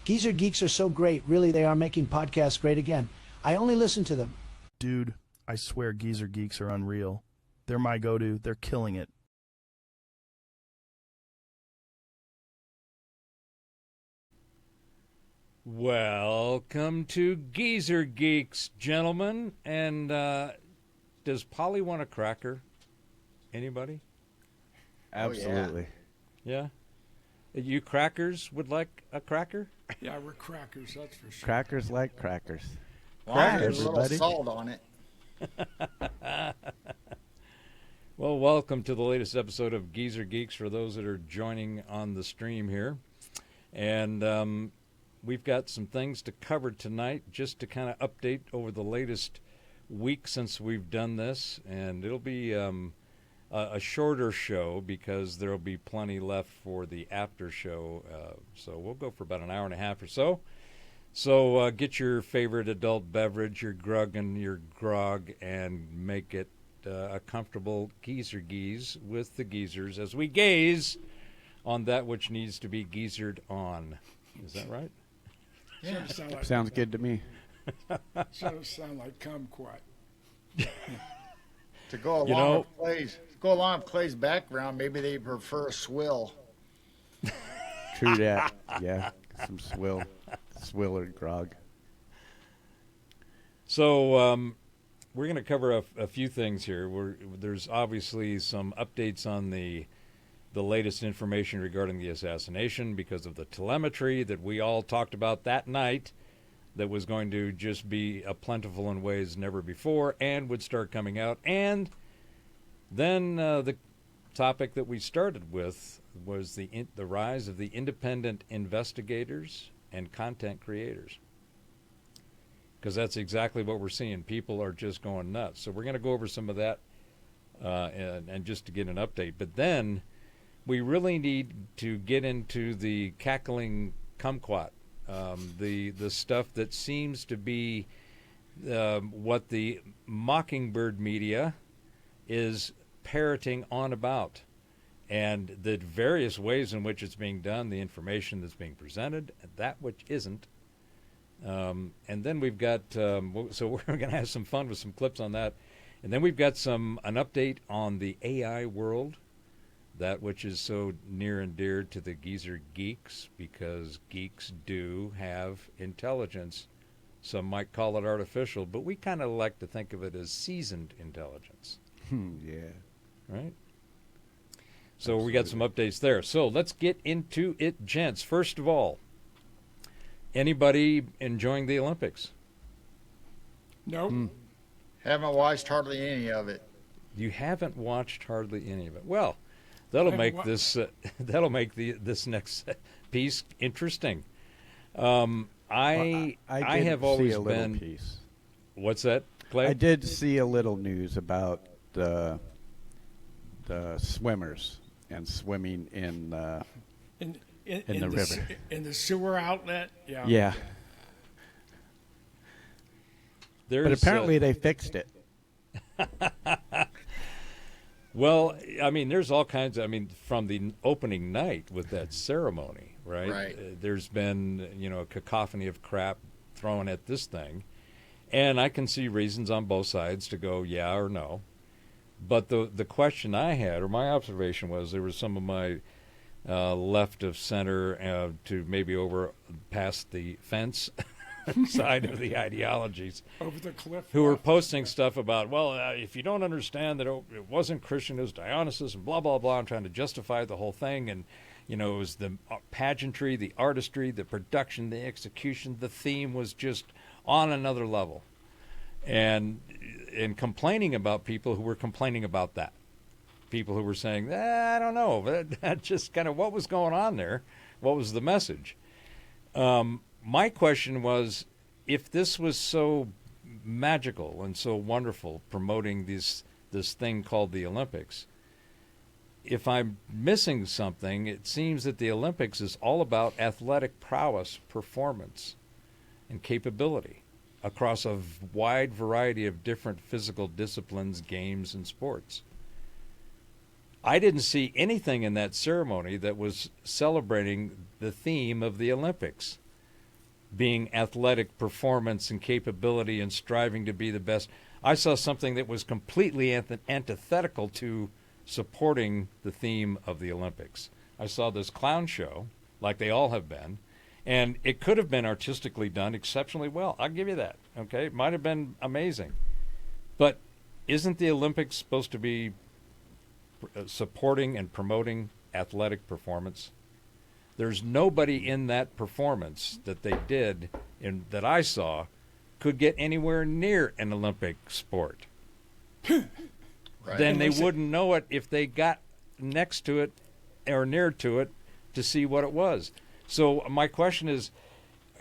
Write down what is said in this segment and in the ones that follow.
Geezer Geeks are so great. Really, they are making podcasts great again. I only listen to them. Dude, I swear Geezer Geeks are unreal. They're my go-to. They're killing it. Welcome to Geezer Geeks, gentlemen. And does Polly want a cracker? Anybody? Absolutely. Yeah? You crackers would like a cracker? Yeah, we're crackers, that's for sure. Crackers like crackers. There's a little salt on it. Well, welcome to the latest episode of Geezer Geeks for those that are joining on the stream here. And we've got some things to cover tonight just to kind of update over the latest week since we've done this. And it'll be a shorter show because there will be plenty left for the after show. So we'll go for about an hour and a half or so. So get your favorite adult beverage, your grug and your grog, and make it a comfortable geezer geese with the geezers as we gaze on that which needs to be geezered on. Is that right? Yeah. Sounds good to me. Sort of sound like kumquat. To go along with Clay's background, maybe they prefer a swill. True that. Yeah, some swill or grog. So we're going to cover a few things here. There's obviously some updates on the latest information regarding the assassination because of the telemetry that we all talked about that night that was going to just be plentiful in ways never before and would start coming out. And then the topic that we started with was the rise of the independent investigators and content creators. Because that's exactly what we're seeing. People are just going nuts. So we're going to go over some of that and just to get an update. But then we really need to get into the cackling kumquat, the stuff that seems to be what the Mockingbird media is parroting on about, and the various ways in which it's being done, the information that's being presented, that which isn't. And then we've got, so we're going to have some fun with some clips on that. And then we've got an update on the AI world, that which is so near and dear to the Geezer Geeks, because geeks do have intelligence. Some might call it artificial, but we kind of like to think of it as seasoned intelligence. Yeah. Right? So we got some updates there. So let's get into it, gents. First of all, anybody enjoying the Olympics? Nope. Haven't watched hardly any of it. You haven't watched hardly any of it. Well, that'll make this this next piece interesting. I have always been. Piece. What's that, Clay? I did see a little news about the swimmers and swimming in the river. In the sewer outlet? Yeah. Yeah. But apparently they fixed it. Well, I mean, there's all kinds of, from the opening night with that ceremony, right? Right. There's been, a cacophony of crap thrown at this thing. And I can see reasons on both sides to go yeah or no. But the question I had, or my observation was, there was some of my left of center to maybe over past the fence side of the ideologies Over the cliff. who were posting stuff about, well, if you don't understand that it wasn't Christian, it was Dionysus and blah, blah, blah. I'm trying to justify the whole thing. And, it was the pageantry, the artistry, the production, the execution. The theme was just on another level. And complaining about people who were complaining about that. People who were saying, I don't know, that just kind of what was going on there. What was the message? My question was, if this was so magical and so wonderful, promoting this thing called the Olympics, if I'm missing something, it seems that the Olympics is all about athletic prowess, performance, and capability across a wide variety of different physical disciplines, games, and sports. I didn't see anything in that ceremony that was celebrating the theme of the Olympics. being athletic performance and capability and striving to be the best. I saw something that was completely antithetical to supporting the theme of the Olympics. I saw this clown show, like they all have been, and it could have been artistically done exceptionally well. I'll give you that, okay? It might have been amazing. But isn't the Olympics supposed to be supporting and promoting athletic performance? There's nobody in that performance that they did and that I saw could get anywhere near an Olympic sport. Right. Then they wouldn't know it if they got next to it or near to it to see what it was. So my question is,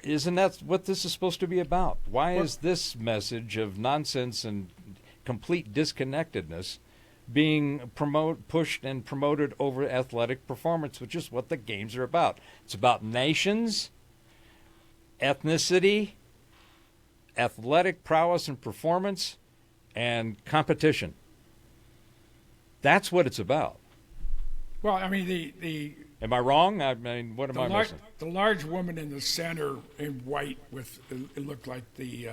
isn't that what this is supposed to be about? Why is this message of nonsense and complete disconnectedness being pushed and promoted over athletic performance, which is what the games are about? It's about nations, ethnicity, athletic prowess and performance, and competition. That's what it's about. Well, I mean, the Am I wrong? I mean, what am I missing? The large woman in the center in white with it looked like the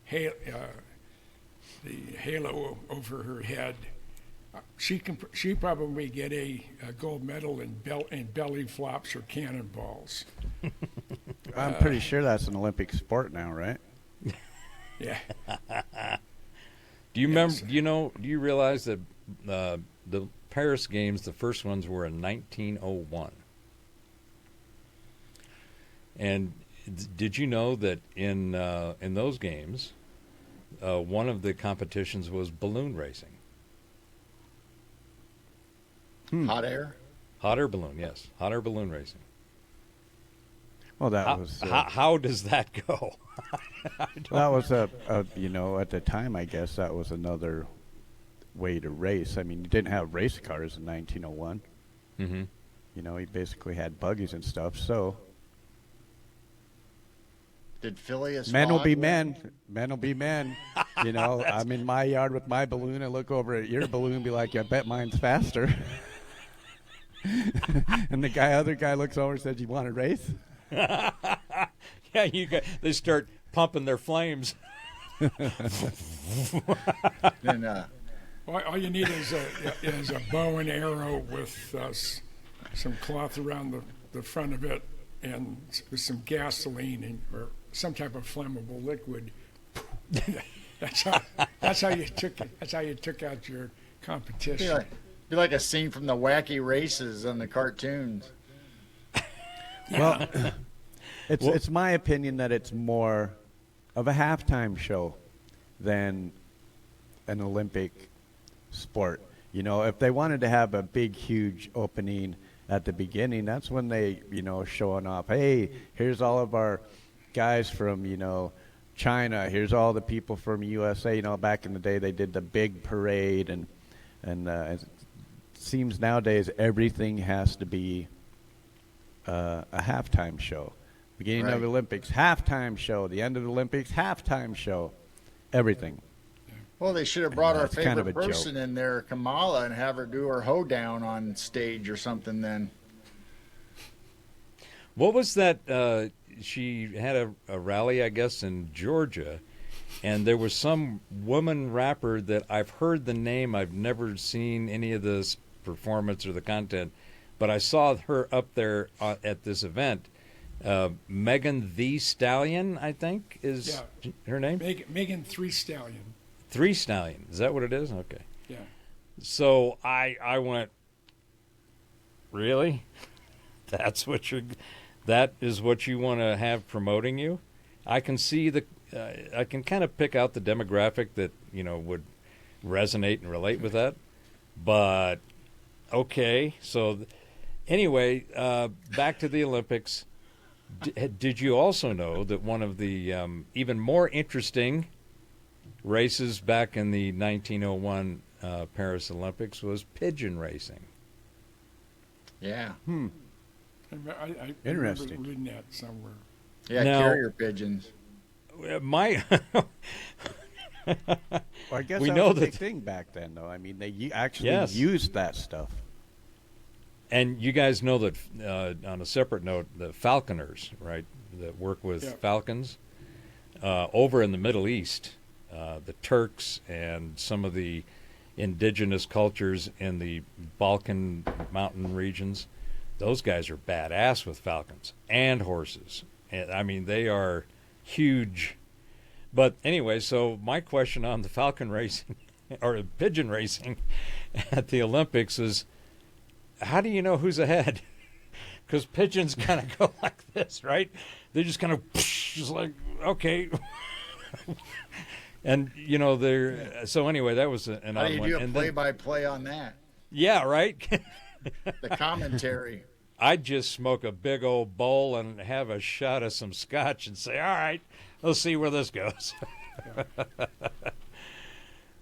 halo over her head. She probably get a gold medal in belly flops or cannonballs. I'm pretty sure that's an Olympic sport now, right? Yeah. Do you remember? Do you realize that the Paris Games, the first ones were in 1901? And did you know that in those games, one of the competitions was balloon racing? Hot air? Hot air balloon, yes. Hot air balloon racing. Well, that was how does that go? that was at the time, I guess that was another way to race. I mean, you didn't have race cars in 1901. Mm-hmm. You basically had buggies and stuff. So Did Phileas men will Fogg be win? men. Men will be men. I'm in my yard with my balloon. I look over at your balloon and be like, I bet mine's faster. And the other guy looks over and says, you want to race? Yeah, they start pumping their flames. Then, All you need is a bow and arrow with some cloth around the front of it and with some gasoline or some type of flammable liquid. That's how you took out your competition. be like a scene from the Wacky Races on the cartoons. Well, it's my opinion that it's more of a halftime show than an Olympic sport. If they wanted to have a big, huge opening at the beginning, that's when they, showing off, hey, here's all of our guys from, China. Here's all the people from USA. Back in the day, they did the big parade, and it seems nowadays everything has to be a halftime show. Beginning of the Olympics, halftime show. The end of the Olympics, halftime show. Everything. Well, they should have brought our That's kind favorite of a person in there, Kamala, and have her do her hoedown on stage or something then. What was that? She had a rally, I guess, in Georgia, and there was some woman rapper that I've heard the name. I've never seen any of this performance or the content, but I saw her up there at this event. Megan Thee Stallion, I think, is her name? Megan Three Stallion. Three Stallion. Is that what it is? Okay. Yeah. So I went, really? That is what you want to have promoting you? I can see I can kind of pick out the demographic that, would resonate and relate with that. But, okay. So, anyway, back to the Olympics. Did you also know that one of the even more interesting races back in the 1901 Paris Olympics was pigeon racing? Yeah. I Interesting. remember reading that somewhere. Yeah, Now- carrier pigeons. My Well, I guess We that know was a big that- thing back then, though. I mean, they actually Yes. used that stuff. And you guys know that on a separate note, the falconers, right, that work with falcons over in the Middle East, the Turks and some of the indigenous cultures in the Balkan mountain regions, those guys are badass with falcons and horses. And, I mean, they are huge. But anyway, so my question on the falcon racing or pigeon racing at the Olympics is, how do you know who's ahead? Because pigeons kind of go like this, right? They just kind of just like, okay. And, you know, they're so anyway, that was an How odd do you one. do a And play-by-play on that? yeah, right? The commentary. I'd just smoke a big old bowl and have a shot of some scotch and say, all right, let's see where this goes.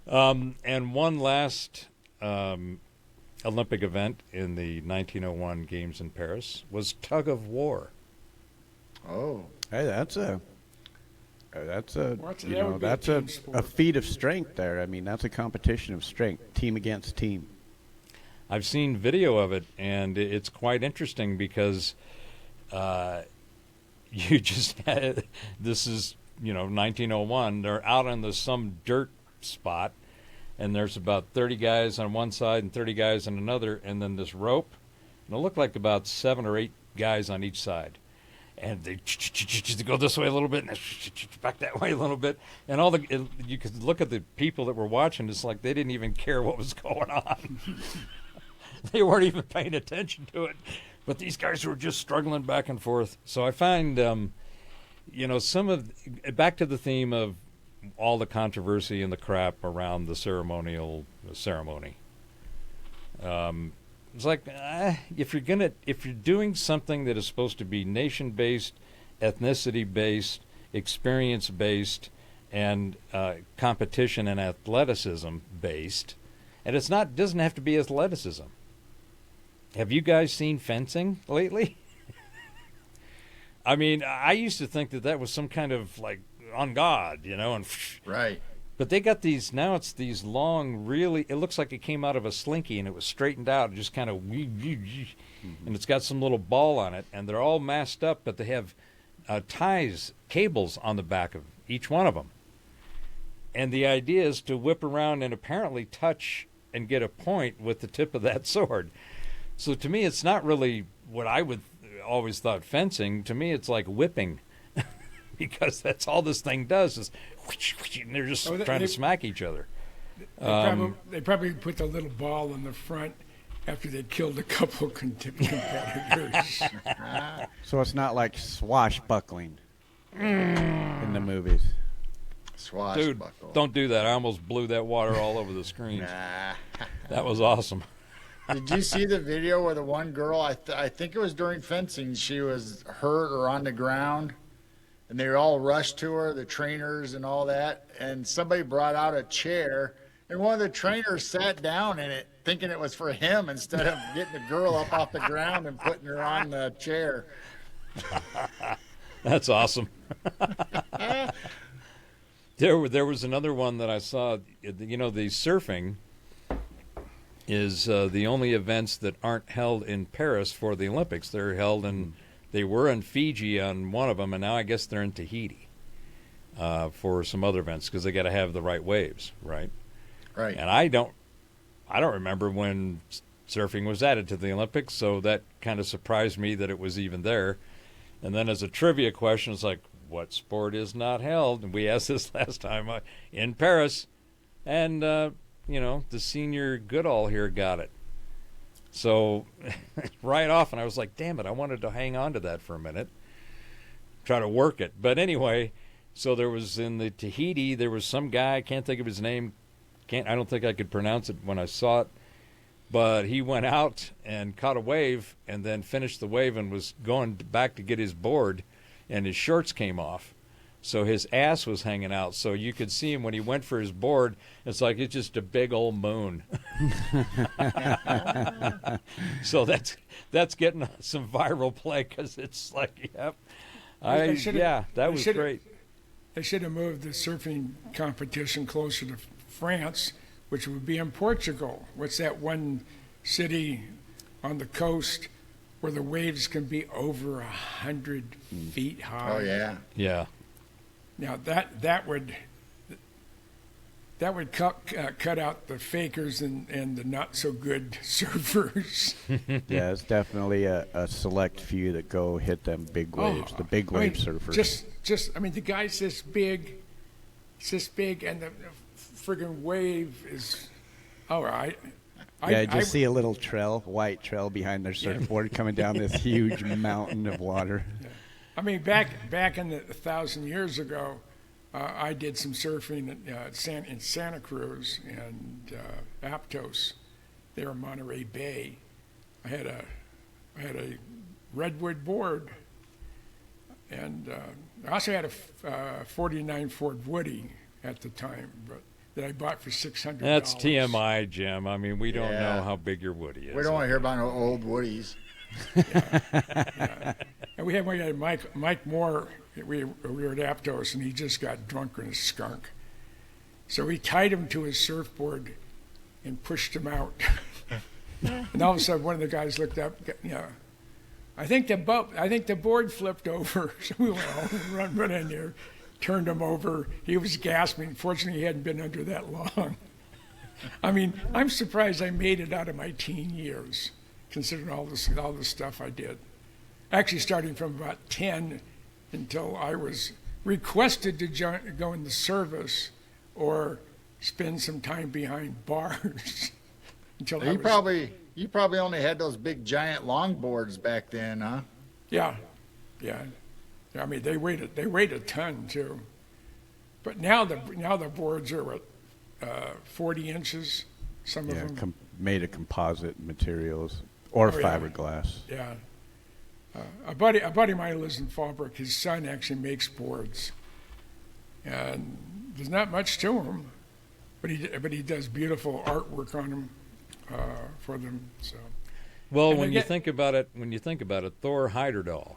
And one last Olympic event in the 1901 Games in Paris was tug of war. Oh. Hey, that's a That you know, would be a that's team a sport. feat of strength there. I mean, that's a competition of strength, team against team. I've seen video of it, and it's quite interesting because you just had, this is, you know, 1901. They're out on some dirt spot, and there's about 30 guys on one side and 30 guys on another, and then this rope, and it looked like about 7 or 8 guys on each side. And they go this way a little bit, and back that way a little bit, and you could look at the people that were watching. It's like they didn't even care what was going on. They weren't even paying attention to it. But these guys were just struggling back and forth. So I find, you know, back to the theme of all the controversy and the crap around the ceremony. It's like, if you're doing something that is supposed to be nation-based, ethnicity-based, experience-based, and competition and athleticism-based, and doesn't have to be athleticism. Have you guys seen fencing lately? I mean, I used to think that was some kind of like on God, you know, and Right. but they got these, now it's these long, really, it looks like it came out of a slinky and it was straightened out and just kind of, and it's got some little ball on it, and they're all masked up, but they have cables on the back of each one of them. And the idea is to whip around and apparently touch and get a point with the tip of that sword. So to me, it's not really what I would always thought fencing. To me, it's like whipping. Because that's all this thing does is, and they're just trying to smack each other. They probably put the little ball in the front after they killed a couple competitors. So it's not like swashbuckling in the movies. Dude, Swashbuckle. don't do that. I almost blew that water all over the screen. Nah. That was awesome. Did you see the video where the one girl, I think it was during fencing, she was hurt or on the ground, and they were all rushed to her, the trainers and all that, and somebody brought out a chair, and one of the trainers sat down in it thinking it was for him instead of getting the girl up off the ground and putting her on the chair. That's awesome. There was another one that I saw. You know, the surfing is the only events that aren't held in Paris for the Olympics. They're held they were in Fiji on one of them, and now I guess they're in Tahiti for some other events because they got to have the right waves, right? Right. And I don't remember when surfing was added to the Olympics, so that kind of surprised me that it was even there. And then as a trivia question, it's like, what sport is not held? And we asked this last time in Paris, and you know, the senior Goodall here got it. So right off, and I was like, damn it, I wanted to hang on to that for a minute, try to work it. But anyway, so there was in the Tahiti, there was some guy, I can't think of his name, I don't think I could pronounce it when I saw it, but he went out and caught a wave and then finished the wave and was going back to get his board, and his shorts came off. So his ass was hanging out. So you could see him when he went for his board. It's like it's just a big old moon. So that's getting some viral play because it's like, yep. That was great. They should have moved the surfing competition closer to France, which would be in Portugal. What's that one city on the coast where the waves can be over 100 feet high. Oh yeah. Yeah. Now that would cut out the fakers and the not so good surfers. Yeah, it's definitely a select few that go hit them big waves, the big wave surfers. I mean, the guy's this big, and the friggin' wave is, all right. Just see a little white trail behind their surfboard coming down this huge mountain of water. Yeah. I mean, back in 1,000 years ago, I did some surfing in Santa Cruz and Aptos, there in Monterey Bay. I had a redwood board, and I also had a 49 Ford Woody at the time, but that I bought for $600. That's TMI, Jim. I mean, we don't know how big your Woody is. We don't want to hear about no old Woodies. Yeah. And we had Mike Moore. We were at Aptos, and he just got drunk in a skunk. So we tied him to his surfboard and pushed him out. And all of a sudden, one of the guys looked up. I think the board flipped over. So we went home, run in there, turned him over. He was gasping. Fortunately, he hadn't been under that long. I mean, I'm surprised I made it out of my teen years, considering all the stuff I did. Actually, starting from about 10 until I was requested to go in the service or spend some time behind bars. You probably only had those big giant longboards back then, huh? Yeah. I mean, they weighed a ton too. But now the boards are what, 40 inches. Some of them made of composite materials or fiberglass. Yeah. A buddy of mine lives in Fallbrook. His son actually makes boards, and there's not much to him, but he does beautiful artwork on them for them. So. Well, when you think about it, Thor Heyerdahl.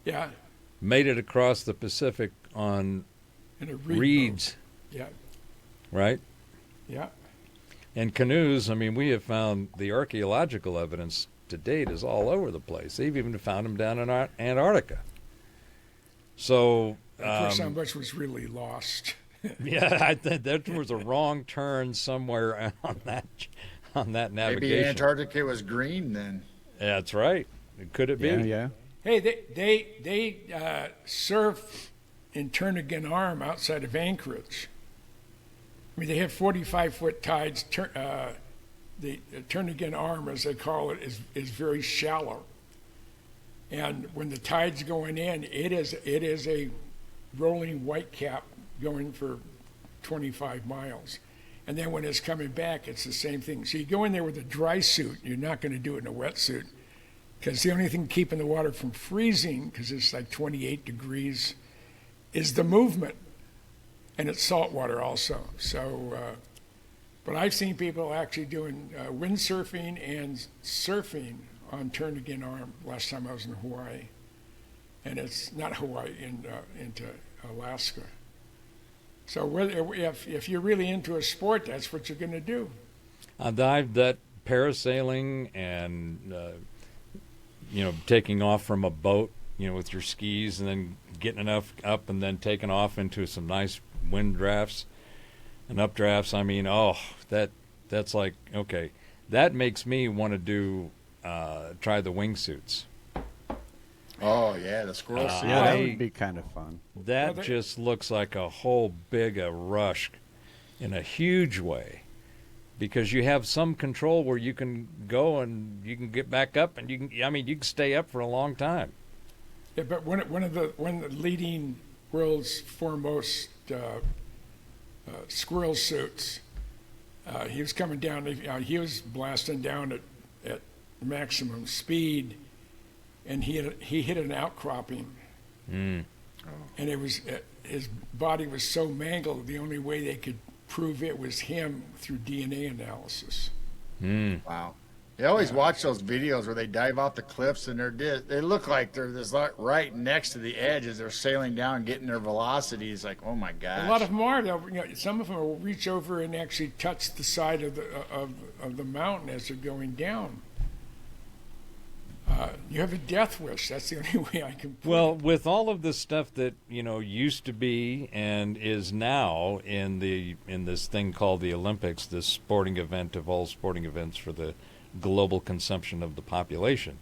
Yeah. Made it across the Pacific on reeds. Yeah. Right? Yeah. And canoes, I mean, we have found the archaeological evidence to date is all over the place. They've even found them down in Antarctica. So... of course, how much was really lost. Yeah, I think that was a wrong turn somewhere on that navigation. Maybe Antarctica was green then. Yeah, that's right. Could it be? Yeah. Hey, they surf in Turnagain Arm outside of Anchorage. I mean, they have 45-foot tides. The Turnagain Arm, as they call it, is very shallow. And when the tide's going in, it is a rolling white cap going for 25 miles. And then when it's coming back, it's the same thing. So you go in there with a dry suit. You're not going to do it in a wetsuit, because the only thing keeping the water from freezing, because it's like 28 degrees, is the movement. And it's salt water also. So, but I've seen people actually doing windsurfing and surfing on Turnagain Arm last time I was in Hawaii. And it's not Hawaii, into Alaska. So if you're really into a sport, that's what you're going to do. I dived that parasailing and, taking off from a boat, with your skis and then getting enough up and then taking off into some nice wind drafts and updrafts. I mean, that's like, okay. That makes me want to try the wingsuits. Oh, yeah, the squirrel suit. Yeah, that would be kind of fun. That just looks like a whole big rush in a huge way, because you have some control where you can go and you can get back up and you can stay up for a long time. Yeah, but one of the leading world's foremost squirrel suits, he was coming down. He was blasting down at maximum speed, and he hit an outcropping, and it was his body was so mangled. The only way they could prove it was him through DNA analysis. Wow. I always watch those videos where they dive off the cliffs and they look like they're just like right next to the edge as they're sailing down, getting their velocities. Like, oh my gosh. A lot of them are. Some of them will reach over and actually touch the side of the mountain as they're going down. You have a death wish. That's the only way I can put Well, it. with all of the stuff that used to be and is now in this thing called the Olympics, this sporting event of all sporting events for the global consumption of the population.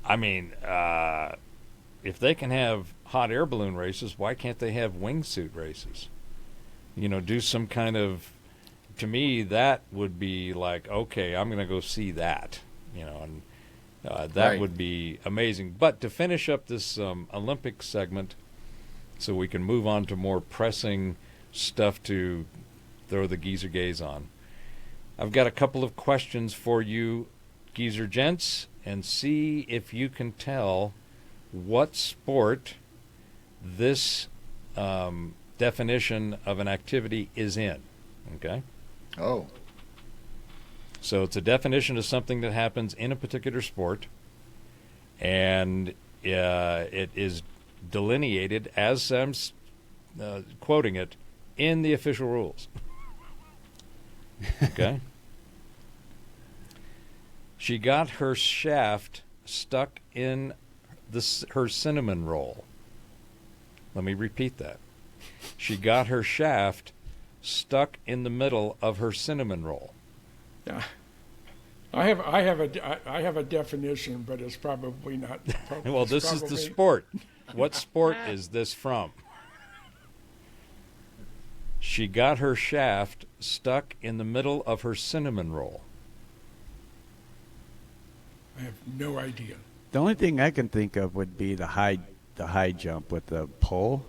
I mean, if they can have hot air balloon races, why can't they have wingsuit races? Do some kind of. To me, that would be like, okay, I'm going to go see that. And that Right. would be amazing. But to finish up this Olympic segment, so we can move on to more pressing stuff to throw the geezer gaze on, I've got a couple of questions for you, geezer gents, and see if you can tell what sport this definition of an activity is in. Okay? Oh, So it's a definition of something that happens in a particular sport, and it is delineated, as I'm quoting it, in the official rules. Okay? She got her shaft stuck in her cinnamon roll. Let me repeat that. She got her shaft stuck in the middle of her cinnamon roll. Yeah. I have a definition, but it's probably not. Well, this is the sport. What sport is this from? She got her shaft stuck in the middle of her cinnamon roll. I have no idea. The only thing I can think of would be the high jump with the pole.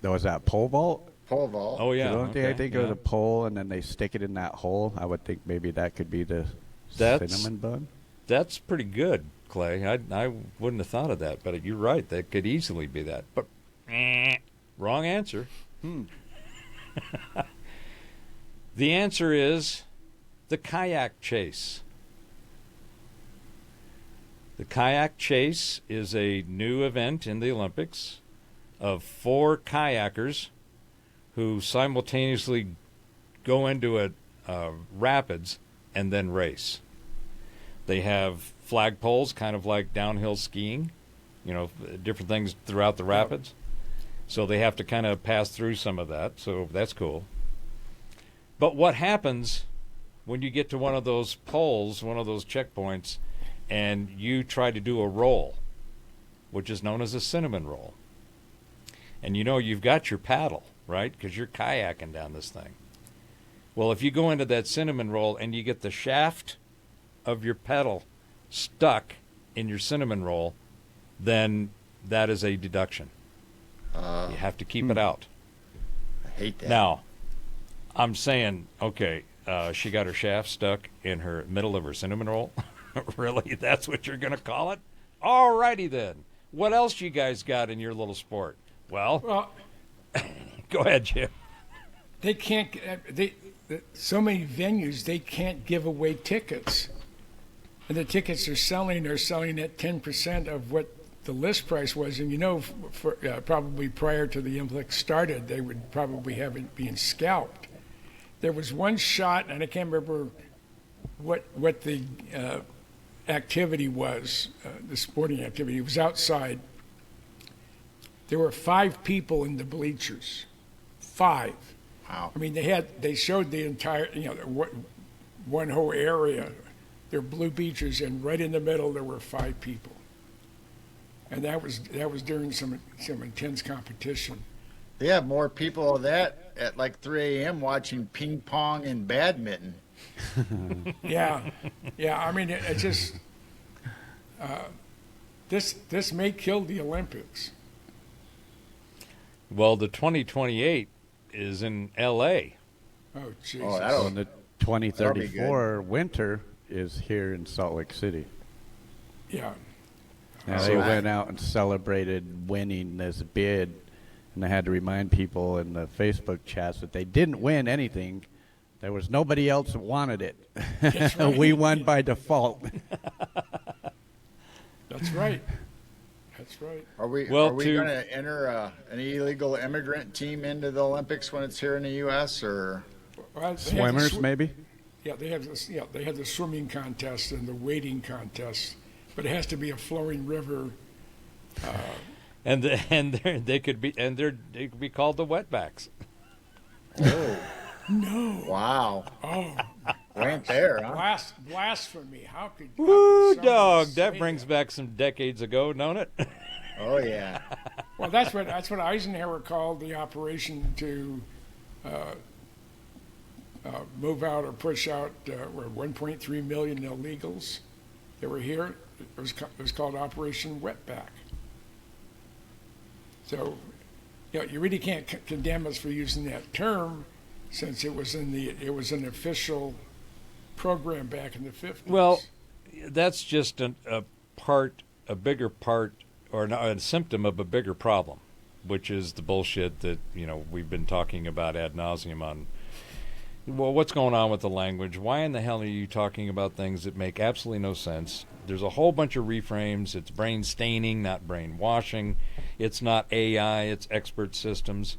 There was that pole vault. pole vault. Oh, yeah. The only thing I okay, think yeah. of the pole, and then they stick it in that hole. I would think maybe that could be the cinnamon bun. That's pretty good, Clay. I wouldn't have thought of that, but you're right. That could easily be that. But wrong answer. The answer is the kayak chase. The kayak chase is a new event in the Olympics of 4 kayakers who simultaneously go into a rapids and then race. They have flagpoles, kind of like downhill skiing, different things throughout the rapids. So they have to kind of pass through some of that, so that's cool. But what happens when you get to one of those poles, one of those checkpoints, and you try to do a roll, which is known as a cinnamon roll? And you've got your paddle, right? Because you're kayaking down this thing. Well, if you go into that cinnamon roll and you get the shaft of your pedal stuck in your cinnamon roll, then that is a deduction. You have to keep it out. I hate that. Now, I'm saying, okay, she got her shaft stuck in her middle of her cinnamon roll. Really? That's what you're going to call it? All righty then. What else you guys got in your little sport? Well, go ahead, Jim. They can't. So many venues, they can't give away tickets, and the tickets they're selling at 10% of what the list price was. And for probably prior to the Olympics started, they would probably have it being scalped. There was one shot, and I can't remember what the activity was, the sporting activity. It was outside. There were 5 people in the bleachers. 5. Wow. I mean, they showed the entire, one whole area. There were blue bleachers, and right in the middle there were 5 people. And that was during some intense competition. They have more people of that at like 3 a.m. watching ping pong and badminton. Yeah. I mean, it just this may kill the Olympics. Well, the 2028 is in L.A. Oh, Jesus. Oh, that'll, And the 2034 winter is here in Salt Lake City. Yeah. Now, they went out and celebrated winning this bid, and I had to remind people in the Facebook chats that they didn't win anything. There was nobody else that wanted it. That's right. We won by default. That's right. That's right. Are we Well, going to enter an illegal immigrant team into the Olympics when it's here in the U.S. or? Well, Swimmers, maybe? Yeah, they have this. Yeah, they have the swimming contest and the wading contest, but it has to be a flowing river. They could be called the wetbacks. Oh, No. wow. Oh, Went there, huh? blasphemy. How could Woo, someone dog! say That brings back some decades ago, don't it? Oh, yeah. Well, that's what Eisenhower called the operation to move out or push out 1.3 million illegals that were here. It was called Operation Wetback. So, you really can't condemn us for using that term, since it was an official program back in the 50s. Well, that's just a bigger part, or a symptom of a bigger problem, which is the bullshit that we've been talking about ad nauseum on. Well, what's going on with the language? Why in the hell are you talking about things that make absolutely no sense? There's a whole bunch of reframes. It's brain staining, not brain washing. It's not AI. It's expert systems.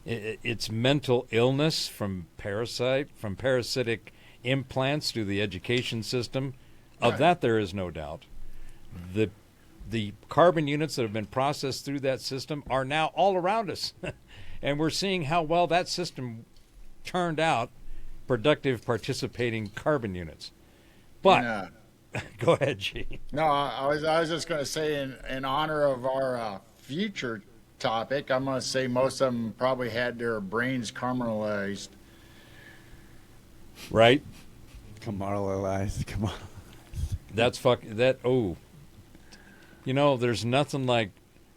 It's mental illness from parasitic implants through the education system. Of Right. that, there is no doubt. The carbon units that have been processed through that system are now all around us. And we're seeing how well that system turned out productive participating carbon units. But go ahead, G. No, I was just going to say, in honor of our future topic, I'm going to say most of them probably had their brains caramelized. Right? Kamala-ized. Come on. That's there's nothing like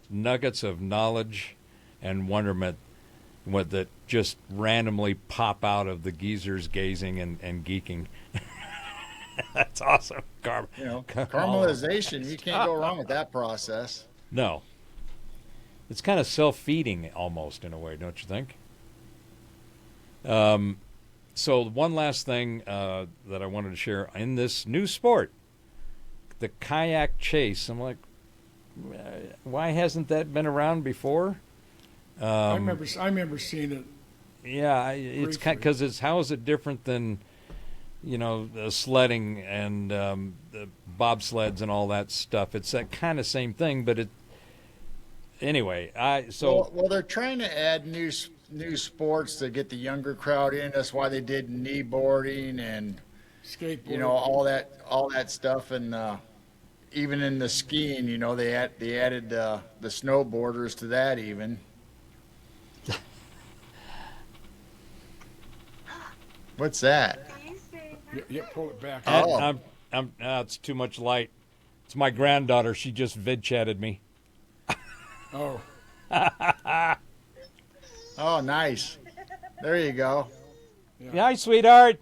nuggets of knowledge and wonderment that just randomly pop out of the geezers gazing and geeking. That's awesome. Caramelization, you can't go wrong with that process. No. It's kind of self-feeding almost in a way, don't you think? So one last thing that I wanted to share in this new sport, the kayak chase. I'm like, why hasn't that been around before? I remember seeing it. Yeah, it's because how is it different than sledding and the bobsleds and all that stuff? It's that kind of same thing, but anyway. Well, they're trying to add new sports to get the younger crowd in. That's why they did kneeboarding and Skateboarding. all that stuff, and even in the skiing, they added the snowboarders to that even. What's that? Yeah, pull it back. Oh. It's too much light. It's my granddaughter. She just vid chatted me. Oh. Oh, nice. There you go. Yeah. Hi, sweetheart.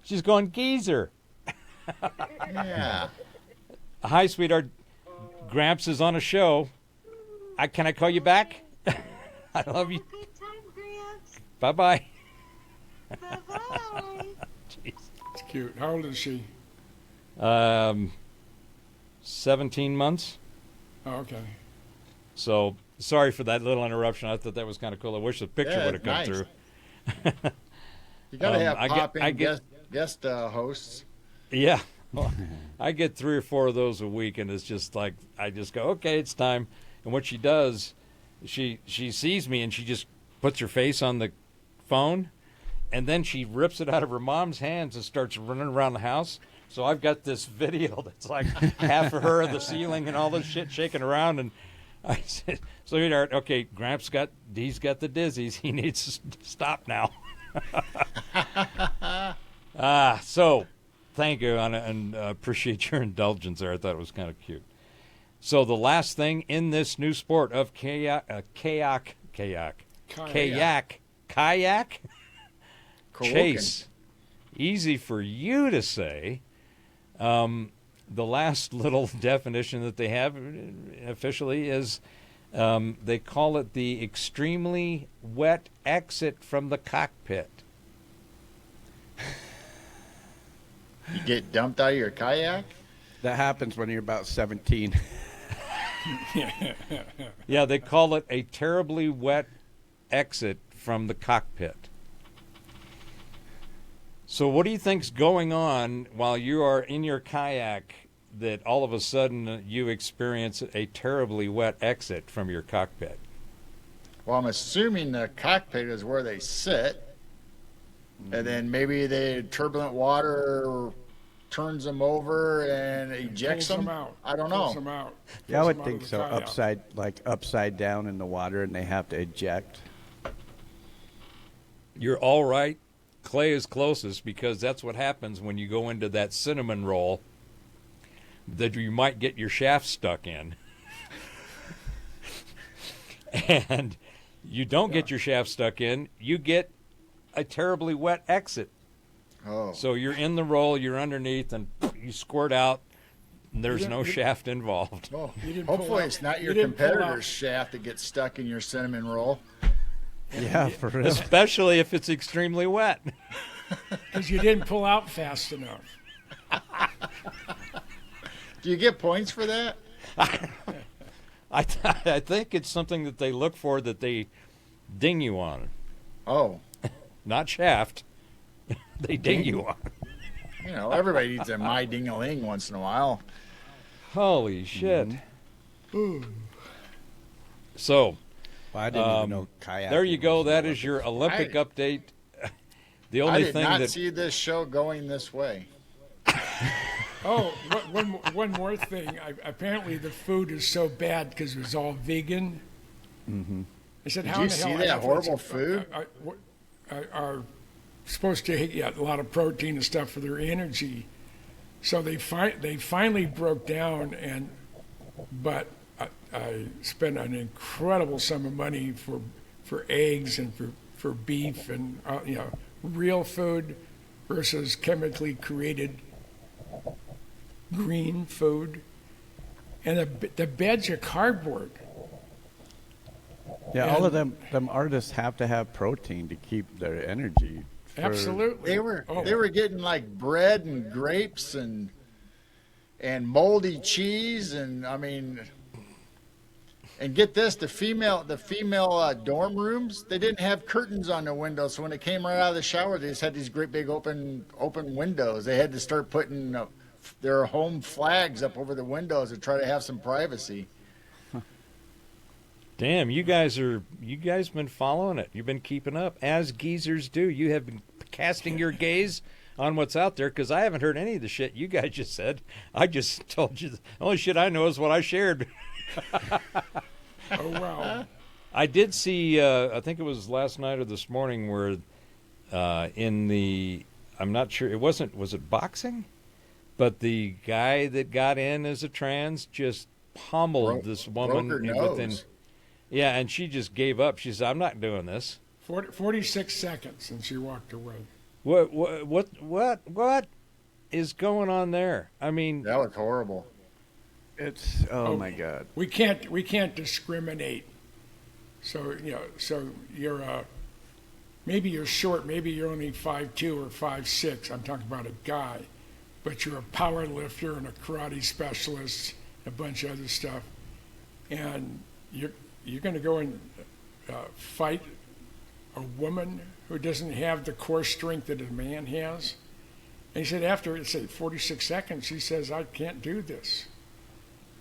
She's going geezer. Yeah. Hi, sweetheart. Gramps is on a show. Can I call you back? I love you. Bye-bye. Bye-bye. Jeez. It's cute. How old is she? 17 months. Oh, okay. So sorry for that little interruption. I thought that was kind of cool. I wish the picture would have come nice. through. You got to have I pop-in get- guest hosts. Yeah. Well, I get 3 or 4 of those a week, and it's just like I just go, okay, it's time. And what she does, she sees me and she just puts her face on the phone, and then she rips it out of her mom's hands and starts running around the house. So I've got this video that's like half of her, the ceiling, and all this shit shaking around. And I said, sweetheart, okay, Gramps he's got the dizzies. He needs to stop now. So thank you, and appreciate your indulgence there. I thought it was kind of cute. So the last thing in this new sport of kayak chase, easy for you to say. The last little definition that they have officially is they call it the extremely wet exit from the cockpit. You get dumped out of your kayak? That happens when you're about 17. Yeah, they call it a terribly wet exit from the cockpit. So what do you think's going on while you are in your kayak that all of a sudden you experience a terribly wet exit from your cockpit? Well, I'm assuming the cockpit is where they sit, and then maybe the turbulent water turns them over and ejects Pulls them. them out. I don't Pulls know. them out. Yeah, I Pulls would them out think of so. the kayak. Upside down in the water, and they have to eject. You're all right. Clay is closest because that's what happens when you go into that cinnamon roll that you might get your shaft stuck in. And you don't get your shaft stuck in, you get a terribly wet exit. Oh. So you're in the roll, you're underneath, and you squirt out, and there's no shaft involved. Oh. You didn't pull Hopefully out- it's not you your didn't pull out- competitor's shaft that gets stuck in your cinnamon roll. Yeah, for real. Especially if it's extremely wet. Because you didn't pull out fast enough. Do you get points for that? I think it's something that they look for that they ding you on. Oh. Not shaft. They ding you on. You know, everybody needs a my ding-a-ling once in a while. Holy shit. So, Well, I didn't even know kayaking. there you go. was That an is your Olympic I- update. The I only did thing not that see this show going this way. Oh, one more thing. Apparently the food is so bad because it was all vegan. Mm-hmm. I said, Did how you in the see hell that athletes horrible food? are supposed to get a lot of protein and stuff for their energy. So they finally broke down, but I spent an incredible sum of money for eggs and for beef and real food versus chemically created green food. And the beds are cardboard. Yeah, all of And- them artists have to have protein to keep their energy. Absolutely. They were getting like bread and grapes and moldy cheese, and I mean, and get this, the female dorm rooms, they didn't have curtains on the windows, so when they came right out of the shower, they just had these great big open windows. They had to start putting their home flags up over the windows to try to have some privacy. damn, you guys been following it. You've been keeping up as geezers do. You have been casting your gaze on what's out there because I haven't heard any of the shit you guys just said. I just told you the only shit I know is what I shared. Oh, wow. I did see, I think it was last night or this morning, where I'm not sure, was it boxing? But the guy that got in as a trans just pummeled this woman broke her within. nose. Yeah, and she just gave up. She said, "I'm not doing this." 46 seconds, and she walked away. What is going on there? I mean, That was horrible. It's my god. We can't discriminate. So so you're maybe you're short, maybe you're only 5'2" or 5'6". I'm talking about a guy, but you're a power lifter and a karate specialist, a bunch of other stuff, and you're going to go and fight a woman who doesn't have the core strength that a man has. And he said after, say 46 seconds, he says, "I can't do this.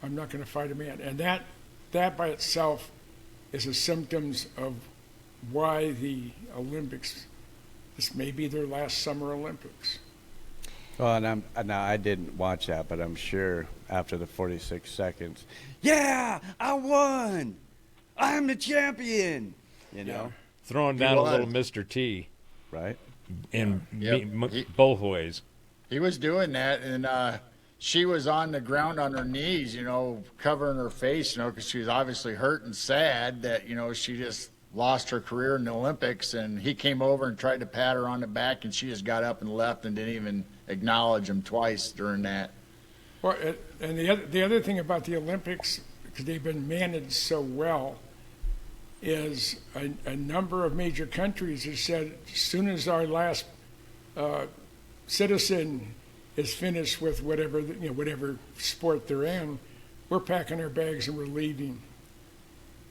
I'm not going to fight a man." And that by itself is a symptoms of why the Olympics, this may be their last Summer Olympics. Well, and I didn't watch that, but I'm sure after the 46 seconds, yeah, I won. I'm the champion. You know, throwing down a was. little Mr. T right? in Yep. both ways. He was doing that, and she was on the ground on her knees, covering her face, because she was obviously hurt and sad that, she just lost her career in the Olympics. And he came over and tried to pat her on the back, and she just got up and left and didn't even acknowledge him twice during that. Well, and the other thing about the Olympics, because they've been managed so well, is a number of major countries have said as soon as our last citizen is finished with whatever sport they're in, we're packing our bags and we're leaving.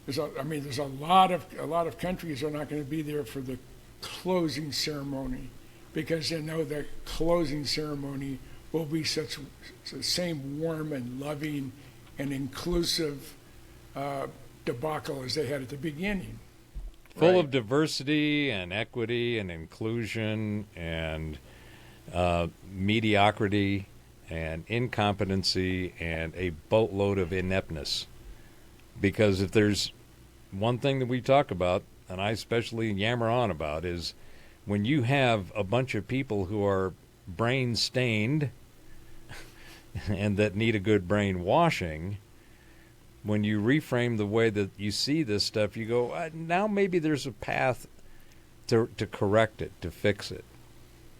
There's a lot of countries are not going to be there for the closing ceremony, because they know the closing ceremony will be such the same warm and loving and inclusive debacle as they had at the beginning. Full of diversity and equity and inclusion and mediocrity and incompetency and a boatload of ineptness. Because if there's one thing that we talk about, and I especially yammer on about, is when you have a bunch of people who are brain stained and that need a good brainwashing, when you reframe the way that you see this stuff, you go, now maybe there's a path to correct it, to fix it,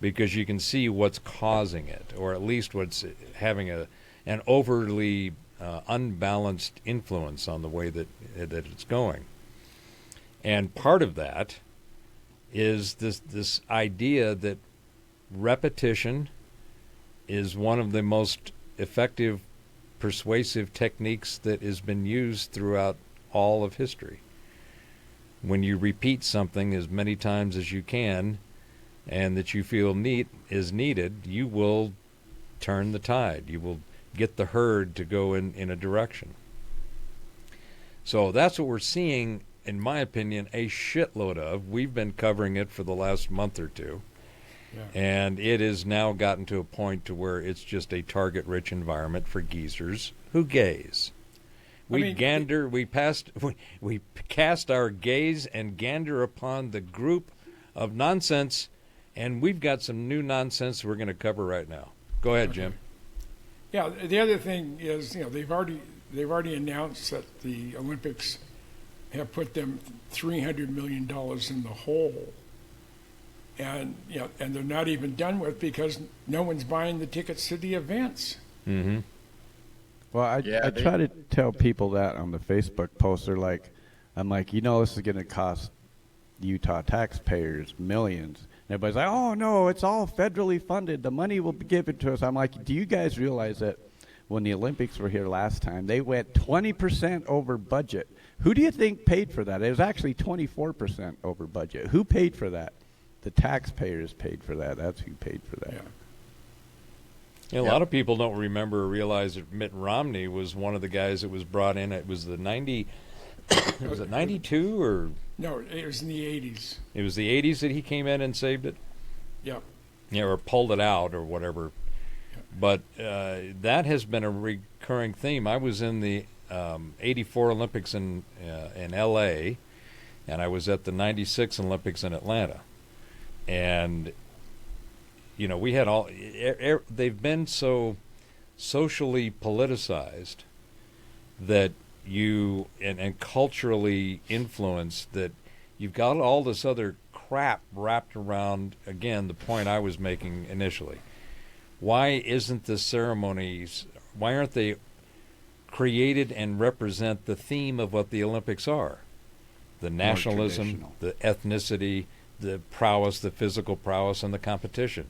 because you can see what's causing it, or at least what's having an overly unbalanced influence on the way that it's going. And part of that is this idea that repetition is one of the most effective persuasive techniques that has been used throughout all of history. When you repeat something as many times as you can and that you feel is needed, you will turn the tide. You will get the herd to go in a direction. So that's what we're seeing, in my opinion, a shitload of. We've been covering it for the last month or two. Yeah. And it has now gotten to a point to where it's just a target-rich environment for geezers who gaze. We cast our gaze and gander upon the group of nonsense, and we've got some new nonsense we're going to cover right now. Go ahead, Jim. Yeah, the other thing is, they've already announced that the Olympics have put them $300 million in the hole. And and they're not even done with because no one's buying the tickets to the events. Mm-hmm. Well, I try to tell people that on the Facebook post. They're like, I'm like, this is going to cost Utah taxpayers millions. And everybody's like, oh no, it's all federally funded. The money will be given to us. I'm like, do you guys realize that when the Olympics were here last time, they went 20% over budget? Who do you think paid for that? It was actually 24% over budget. Who paid for that? The taxpayers paid for that. That's who paid for that. Yeah, a lot of people don't remember or realize that Mitt Romney was one of the guys that was brought in. It was the 90. Was it 92 or? No, it was in the 80s. It was the 80s that he came in and saved it. Yeah. Yeah, or pulled it out or whatever. Yeah. But that has been a recurring theme. I was in the 84 Olympics in L.A. and I was at the 96 Olympics in Atlanta. And, we had all, they've been so socially politicized that and culturally influenced that you've got all this other crap wrapped around, again, the point I was making initially. Why isn't the ceremonies, why aren't they created and represent the theme of what the Olympics are? The nationalism, the ethnicity, the prowess, the physical prowess, and the competition.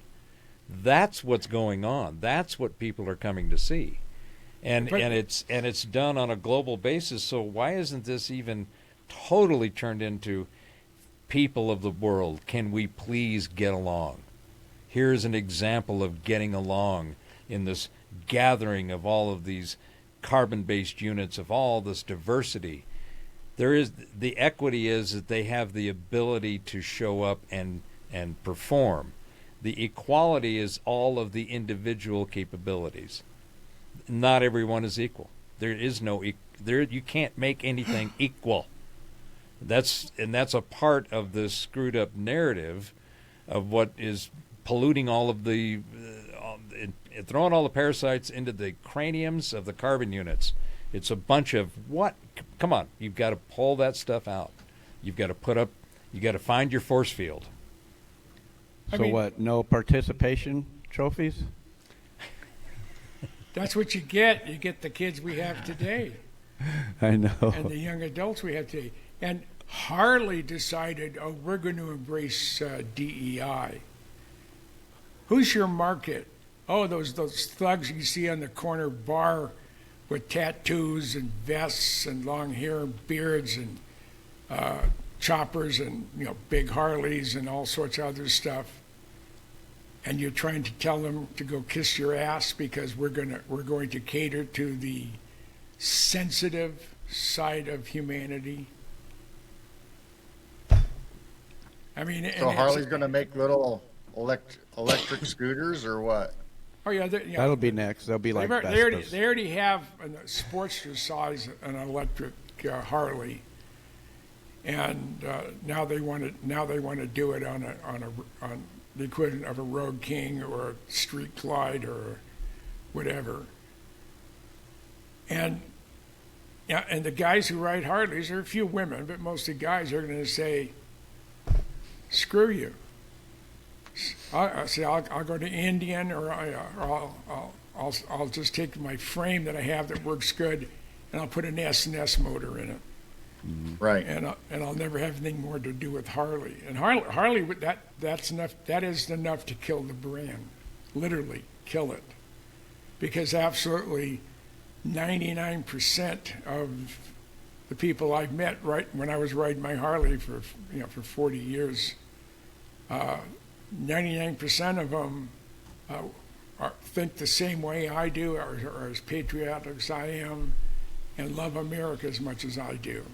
That's what's going on. That's what people are coming to see, and it's done on a global basis. So why isn't this even totally turned into people of the world? Can we please get along? Here's an example of getting along in this gathering of all of these carbon-based units, of all this diversity. The equity is that they have the ability to show up and perform. The equality is all of the individual capabilities. Not everyone is equal. There is no you can't make anything equal. That's a part of the screwed up narrative of what is polluting all of the throwing all the parasites into the craniums of the carbon units. It's a bunch of what? Come on, you've got to pull that stuff out. You've got to find your force field. So what, no participation trophies? That's what you get. You get the kids we have today. I know. And the young adults we have today. And Harley decided, we're going to embrace DEI. Who's your market? Oh, those thugs you see on the corner bar with tattoos and vests and long hair and beards and choppers and big Harleys and all sorts of other stuff. and you're trying to tell them to go kiss your ass because we're going to cater to the sensitive side of humanity. I mean, So Harley's going to make little electric scooters or what? Oh yeah, That'll be next. They'll be like Vespas. they already have a Sportster size an electric Harley, and now they want to do it on the equivalent of a Road King or a Street Glide or whatever. And the guys who ride Harleys, there are a few women, but most of the guys are going to say, "Screw you." I'll go to Indian, or I'll just take my frame that I have that works good, and I'll put an S&S motor in it. Right. And I'll never have anything more to do with Harley. And Harley that's enough. That is enough to kill the brand, literally kill it, because absolutely 99% of the people I've met right when I was riding my Harley for 40 years. 99% of them think the same way I do, or are as patriotic as I am, and love America as much as I do.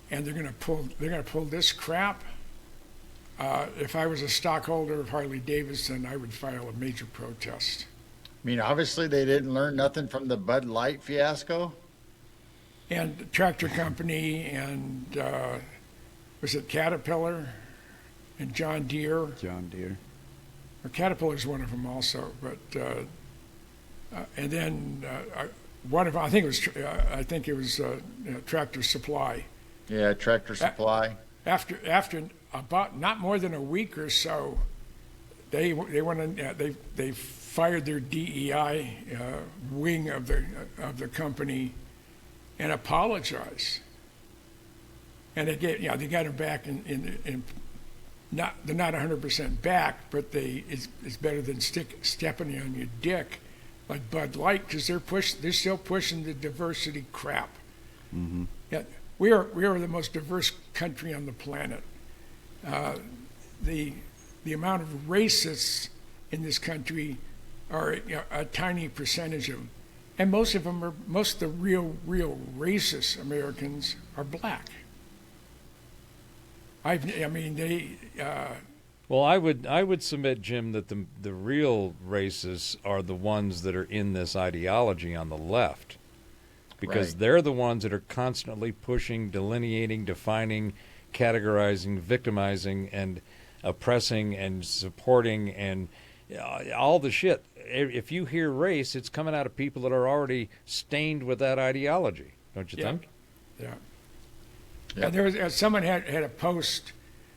And they're going to pull this crap. If I was a stockholder of Harley-Davidson, I would file a major protest. I mean, obviously they didn't learn nothing from the Bud Light fiasco. And the tractor company, and was it Caterpillar? And John Deere. Or Caterpillar's one of them also, but and then one of them, I think it was Tractor Supply. Yeah, Tractor Supply. After about not more than a week or so, they fired their DEI wing of the company and apologized, and they got him back in they're not 100% back, but it's better than stepping on your dick like Bud Light, because they're still pushing the diversity crap. Mm-hmm. Yeah, we are the most diverse country on the planet. The amount of racists in this country are a tiny percentage of them, and most of the real racist Americans are black. Well, I would submit, Jim, that the real racists are the ones that are in this ideology on the left, because they're the ones that are constantly pushing, delineating, defining, categorizing, victimizing, and oppressing, and supporting, and all the shit. If you hear race, it's coming out of people that are already stained with that ideology, don't you think? Yeah. Yeah. There was someone had a post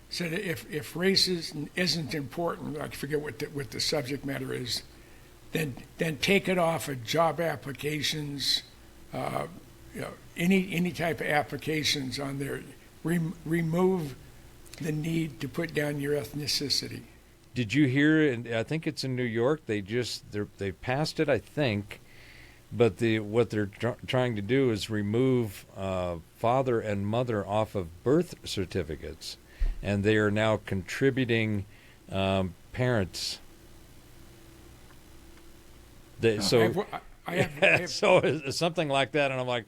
said if race isn't important, I forget what the subject matter is, then take it off of job applications, any type of applications on there. Remove the need to put down your ethnicity. Did you hear? I think it's in New York. They passed it, I think. But what they're trying to do is remove father and mother off of birth certificates, and they are now contributing parents. So it's something like that, and I'm like,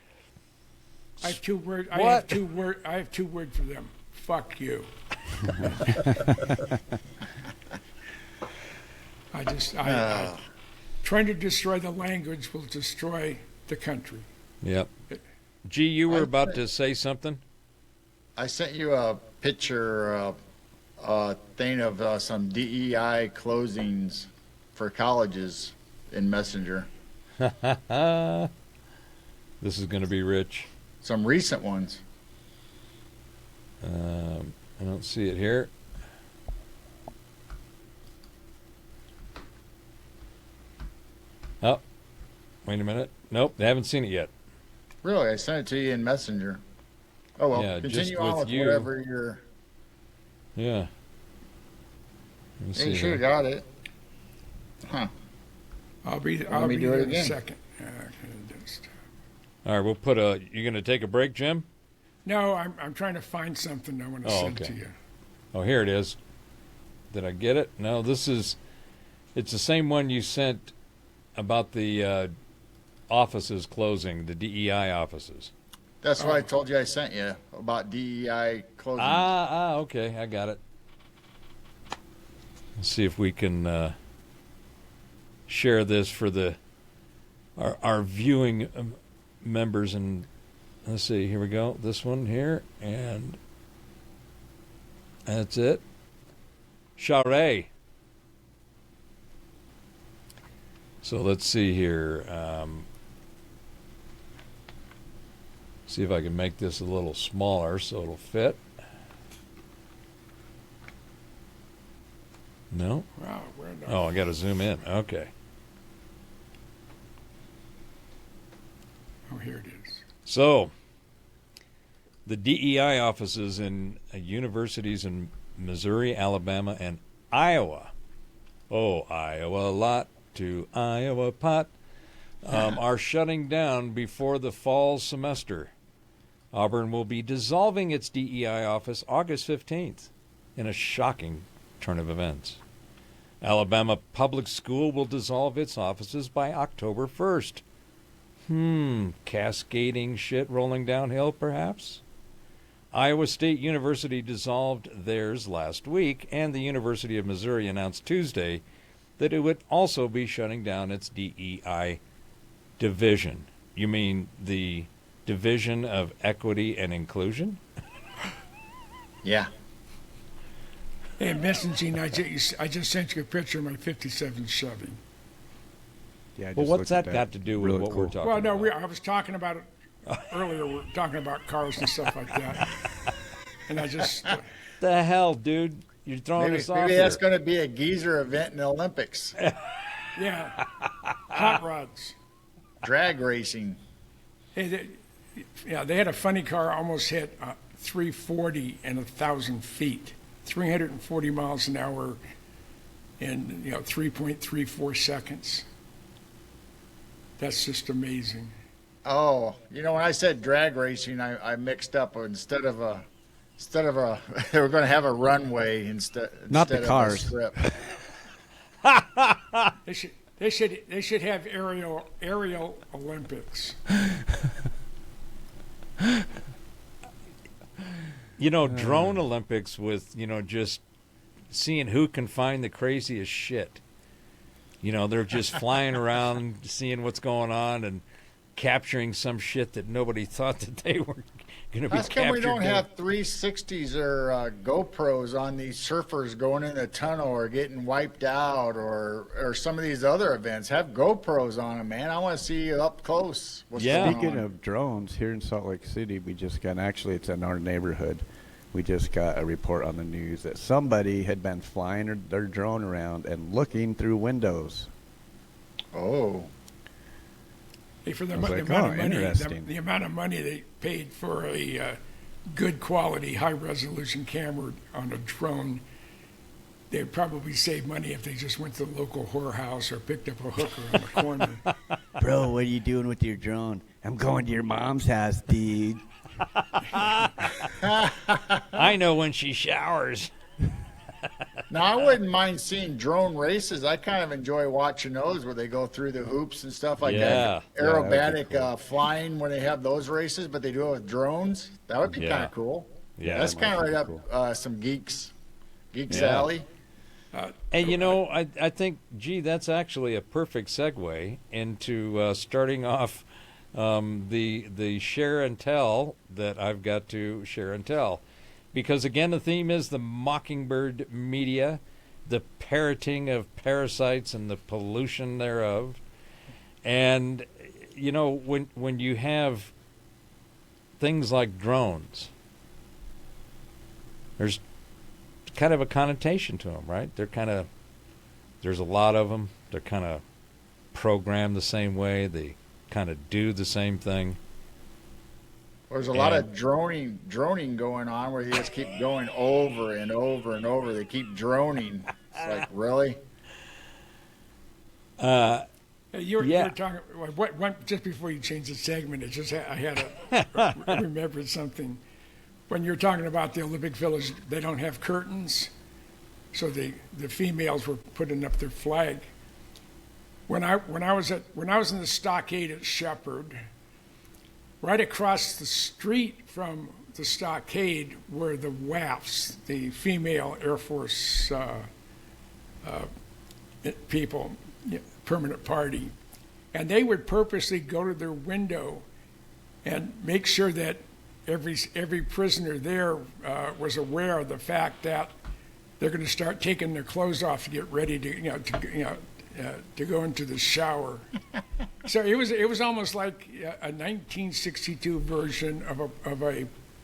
I have two words. What? I have two words for them. Fuck you. Trying to destroy the language will destroy the country. Yep. G, you were about to say something? I sent you a picture, thing of some DEI closings for colleges in Messenger. This is going to be rich. Some recent ones. I don't see it here. Oh, wait a minute. Nope, they haven't seen it yet. Really? I sent it to you in Messenger. Oh, well, Yeah, continue just on with with you. whatever you're... Yeah. Let me You see should have here. got it. Huh. I'll be me there do it in a again. second. All right, we'll put a. You going to take a break, Jim? No, I'm trying to find something I want to send okay. to you. Oh, here it is. Did I get it? No, it's the same one you sent about the offices closing, the DEI offices. That's what I told you I sent you about DEI closing. Okay, I got it. Let's see if we can share this for our viewing members. And let's see, here we go. This one here, and that's it. Charest. So let's see here. See if I can make this a little smaller so it'll fit. No? Wow, where the Oh, I got to zoom in. Okay. Oh, here it is. So, the DEI offices in universities in Missouri, Alabama, and Iowa. Oh, Iowa lot to Iowa pot. Are shutting down before the fall semester. Auburn will be dissolving its DEI office August 15th in a shocking turn of events. Alabama Public School will dissolve its offices by October 1st. Cascading shit rolling downhill, perhaps? Iowa State University dissolved theirs last week, and the University of Missouri announced Tuesday that it would also be shutting down its DEI division. You mean the Division of Equity and Inclusion? Yeah. Hey, messaging, I just sent you a picture of my 57 Chevy. Yeah, I Well, just what's looked that at got to do with Really what cool. we're talking Well, no, about? I was talking about it earlier. We were talking about cars and stuff like that. And I just, The hell, dude? You're throwing Maybe us off maybe that's here. going to be a geezer event in the Olympics. yeah, hot rods. Drag racing. Hey, they had a funny car almost hit 340 and 1,000 feet, 340 miles an hour in 3.34 seconds. That's just amazing. Oh, when I said drag racing, I mixed up. Instead of a, they were going to have a runway instead. Not the of a cars. strip. They should have aerial Olympics. Drone Olympics with, just seeing who can find the craziest shit. They're just flying around, seeing what's going on and capturing some shit that nobody thought that they were going to be How captured. come we don't doing. have 360s or GoPros on these surfers going in the tunnel or getting wiped out or some of these other events? Have GoPros on them, man. I want to see you up close. What's Yeah. going Speaking on. of drones, here in Salt Lake City, we just got, actually it's in our neighborhood, we just got a report on the news that somebody had been flying their drone around and looking through windows. Oh. Hey, for the, I was the like, amount oh, of money, interesting. the amount of money they paid for a good quality, high resolution camera on a drone, they'd probably save money if they just went to the local whorehouse or picked up a hooker on the corner. Bro, what are you doing with your drone? I'm going to your mom's house, dude. I know when she showers. Now, I wouldn't mind seeing drone races. I kind of enjoy watching those where they go through the hoops and stuff like Yeah. that. Aerobatic flying when they have those races, but they do it with drones. That would be Yeah. kind of cool. Yeah, That's that kind of might right be up some Geeks Yeah. alley. And I think, that's actually a perfect segue into starting off the share and tell that I've got to share and tell. Because again, the theme is the Mockingbird media, the parroting of parasites and the pollution thereof. And, when you have things like drones, there's kind of a connotation to them, right? There's a lot of them. They're kind of programmed the same way. They kind of do the same thing. There's a lot of droning going on where you just keep going over and over and over. They keep droning. It's like, really? You were Yeah. talking, just before you changed the segment, I had remembered something. When you're talking about the Olympic Village, they don't have curtains. so the females were putting up their flag. When I was in the stockade at Shepherd, right across the street from the stockade were the WAFs, the female Air Force people, permanent party, and they would purposely go to their window and make sure that every prisoner there was aware of the fact that they're going to start taking their clothes off to get ready to go into the shower. So it was almost like a 1962 version of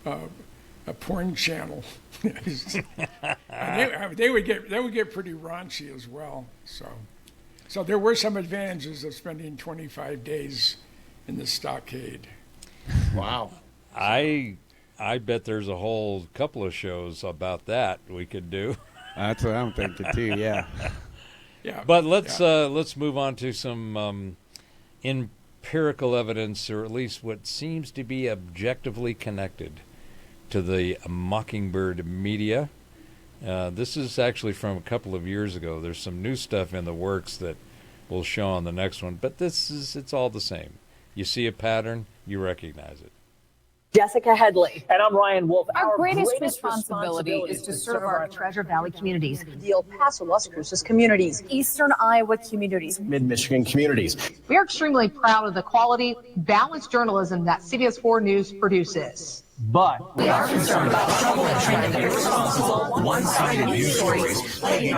a porn channel. And they would get pretty raunchy as well. So there were some advantages of spending 25 days in the stockade. Wow. I bet there's a whole couple of shows about that we could do. That's what I'm thinking too. Yeah. Yeah. But let's move on to some empirical evidence, or at least what seems to be objectively connected to the Mockingbird media. This is actually from a couple of years ago. There's some new stuff in the works that we'll show on the next one, but it's all the same. You see a pattern, you recognize it. Jessica Headley. And I'm Ryan Wolf. Our greatest responsibility is to serve our Treasure Valley communities, the El Paso, Las Cruces communities, Eastern Iowa communities, Mid-Michigan communities. We are extremely proud of the quality, balanced journalism that CBS 4 News produces. But we are concerned about trouble and trending irresponsible, one-sided news stories plaguing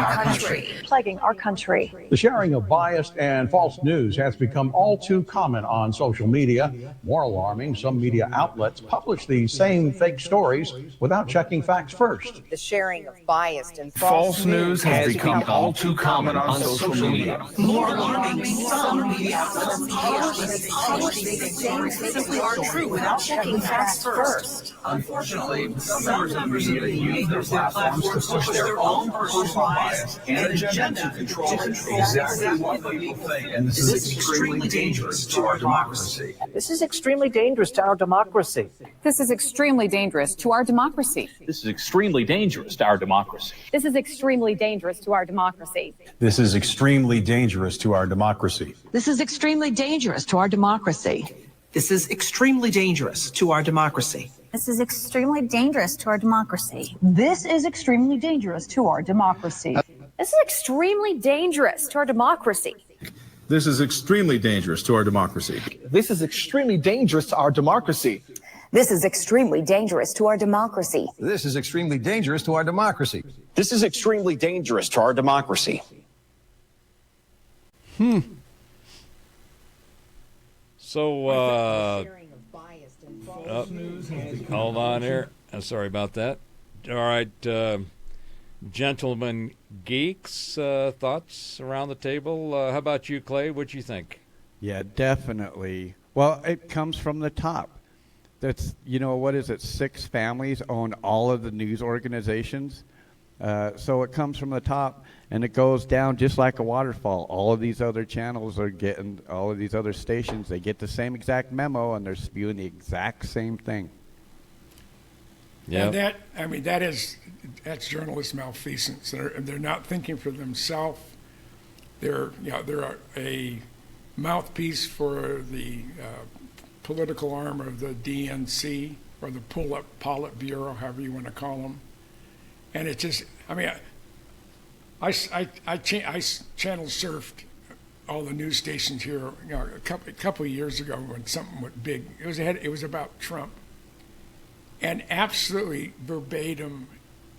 our country. The sharing of biased and false news has become all too common on social media. More alarming, some media outlets publish these same fake stories without checking facts first. The sharing of biased and false news has become all too common on social media. More alarming, some media outlets publish these things simply aren't true without checking facts first. Unfortunately, some members of media use their platforms to push their own personal bias and agenda to control exactly what people think. And this is extremely dangerous to our democracy. this is extremely dangerous to our democracy. This is extremely dangerous to our democracy. This is extremely dangerous to our democracy. This is extremely dangerous to our democracy. This is extremely dangerous to our democracy. This is extremely dangerous to our democracy. This is extremely dangerous to our democracy. This is extremely dangerous to our democracy. This is extremely dangerous to our democracy. This is extremely dangerous to our democracy. This is extremely dangerous to our democracy. This is extremely dangerous to our democracy. This is extremely dangerous to our democracy. This is extremely dangerous to our democracy. This is extremely dangerous to our democracy. So, hold on here. Sorry about that. All right, gentlemen geeks, thoughts around the table? How about you, Clay? What you think? Yeah, definitely. Well, it comes from the top. That's, what is it? 6 families own all of the news organizations. So it comes from the top, and it goes down just like a waterfall. All of these other channels are getting, all of these other stations, they get the same exact memo, and they're spewing the exact same thing. Yeah. That's journalist malfeasance. They're not thinking for themselves. They're a mouthpiece for the political arm of the DNC, or the Politburo, however you want to call them. And it just, I channel surfed all the news stations here, a couple of years ago when something went big. It was about Trump, and absolutely verbatim,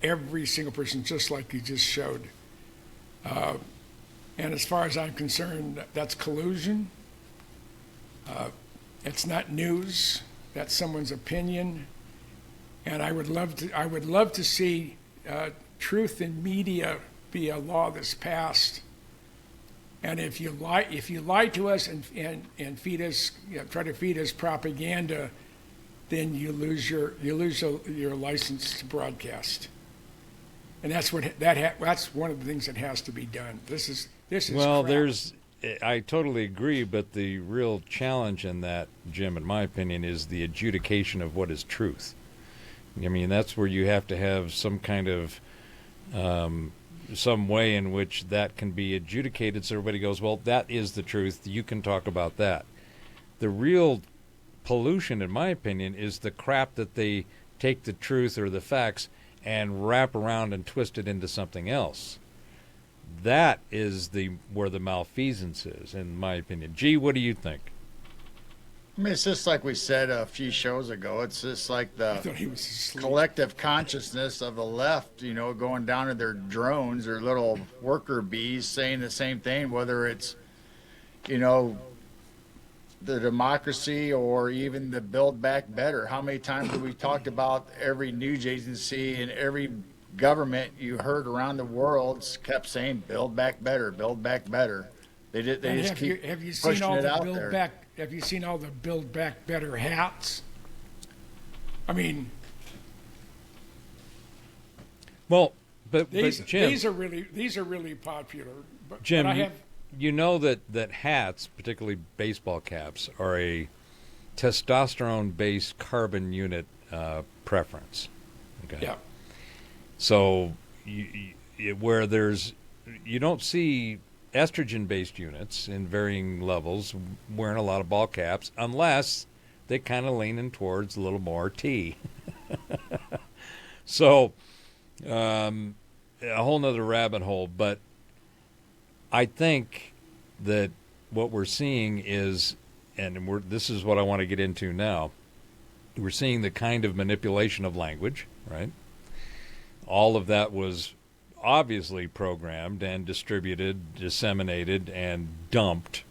every single person, just like you just showed. And as far as I'm concerned, that's collusion. It's not news. That's someone's opinion. And I would love to see truth in media be a law that's passed. And if you lie to us and feed us, try to feed us propaganda, then you lose your license to broadcast. And that's that's one of the things that has to be done. This is well, crap. I totally agree, but the real challenge in that, Jim, in my opinion, is the adjudication of what is truth. That's where you have to have some kind of some way in which that can be adjudicated so everybody goes, well, that is the truth. You can talk about that. The real pollution, in my opinion, is the crap that they take the truth or the facts and wrap around and twist it into something else. That is where the malfeasance is, in my opinion. Gee, what do you think? I mean, it's just like we said a few shows ago. It's just like the collective consciousness of the left, going down to their drones or little worker bees saying the same thing, whether it's, the democracy or even the Build Back Better. How many times have we talked about every news agency and every government you heard around the world kept saying Build Back Better, Build Back Better. They just keep pushing it out there. Have you seen all the Build Back Better hats? I mean, well, but Jim, these are really popular. But Jim, but I have. You know that hats, particularly baseball caps, are a testosterone-based carbon unit preference. Okay. Yeah. So, where you don't see estrogen-based units in varying levels wearing a lot of ball caps, unless they kind of leaning towards a little more T. So, a whole nother rabbit hole, but I think that what we're seeing is, and this is what I want to get into now, we're seeing the kind of manipulation of language, right? All of that was obviously programmed and distributed, disseminated, and dumped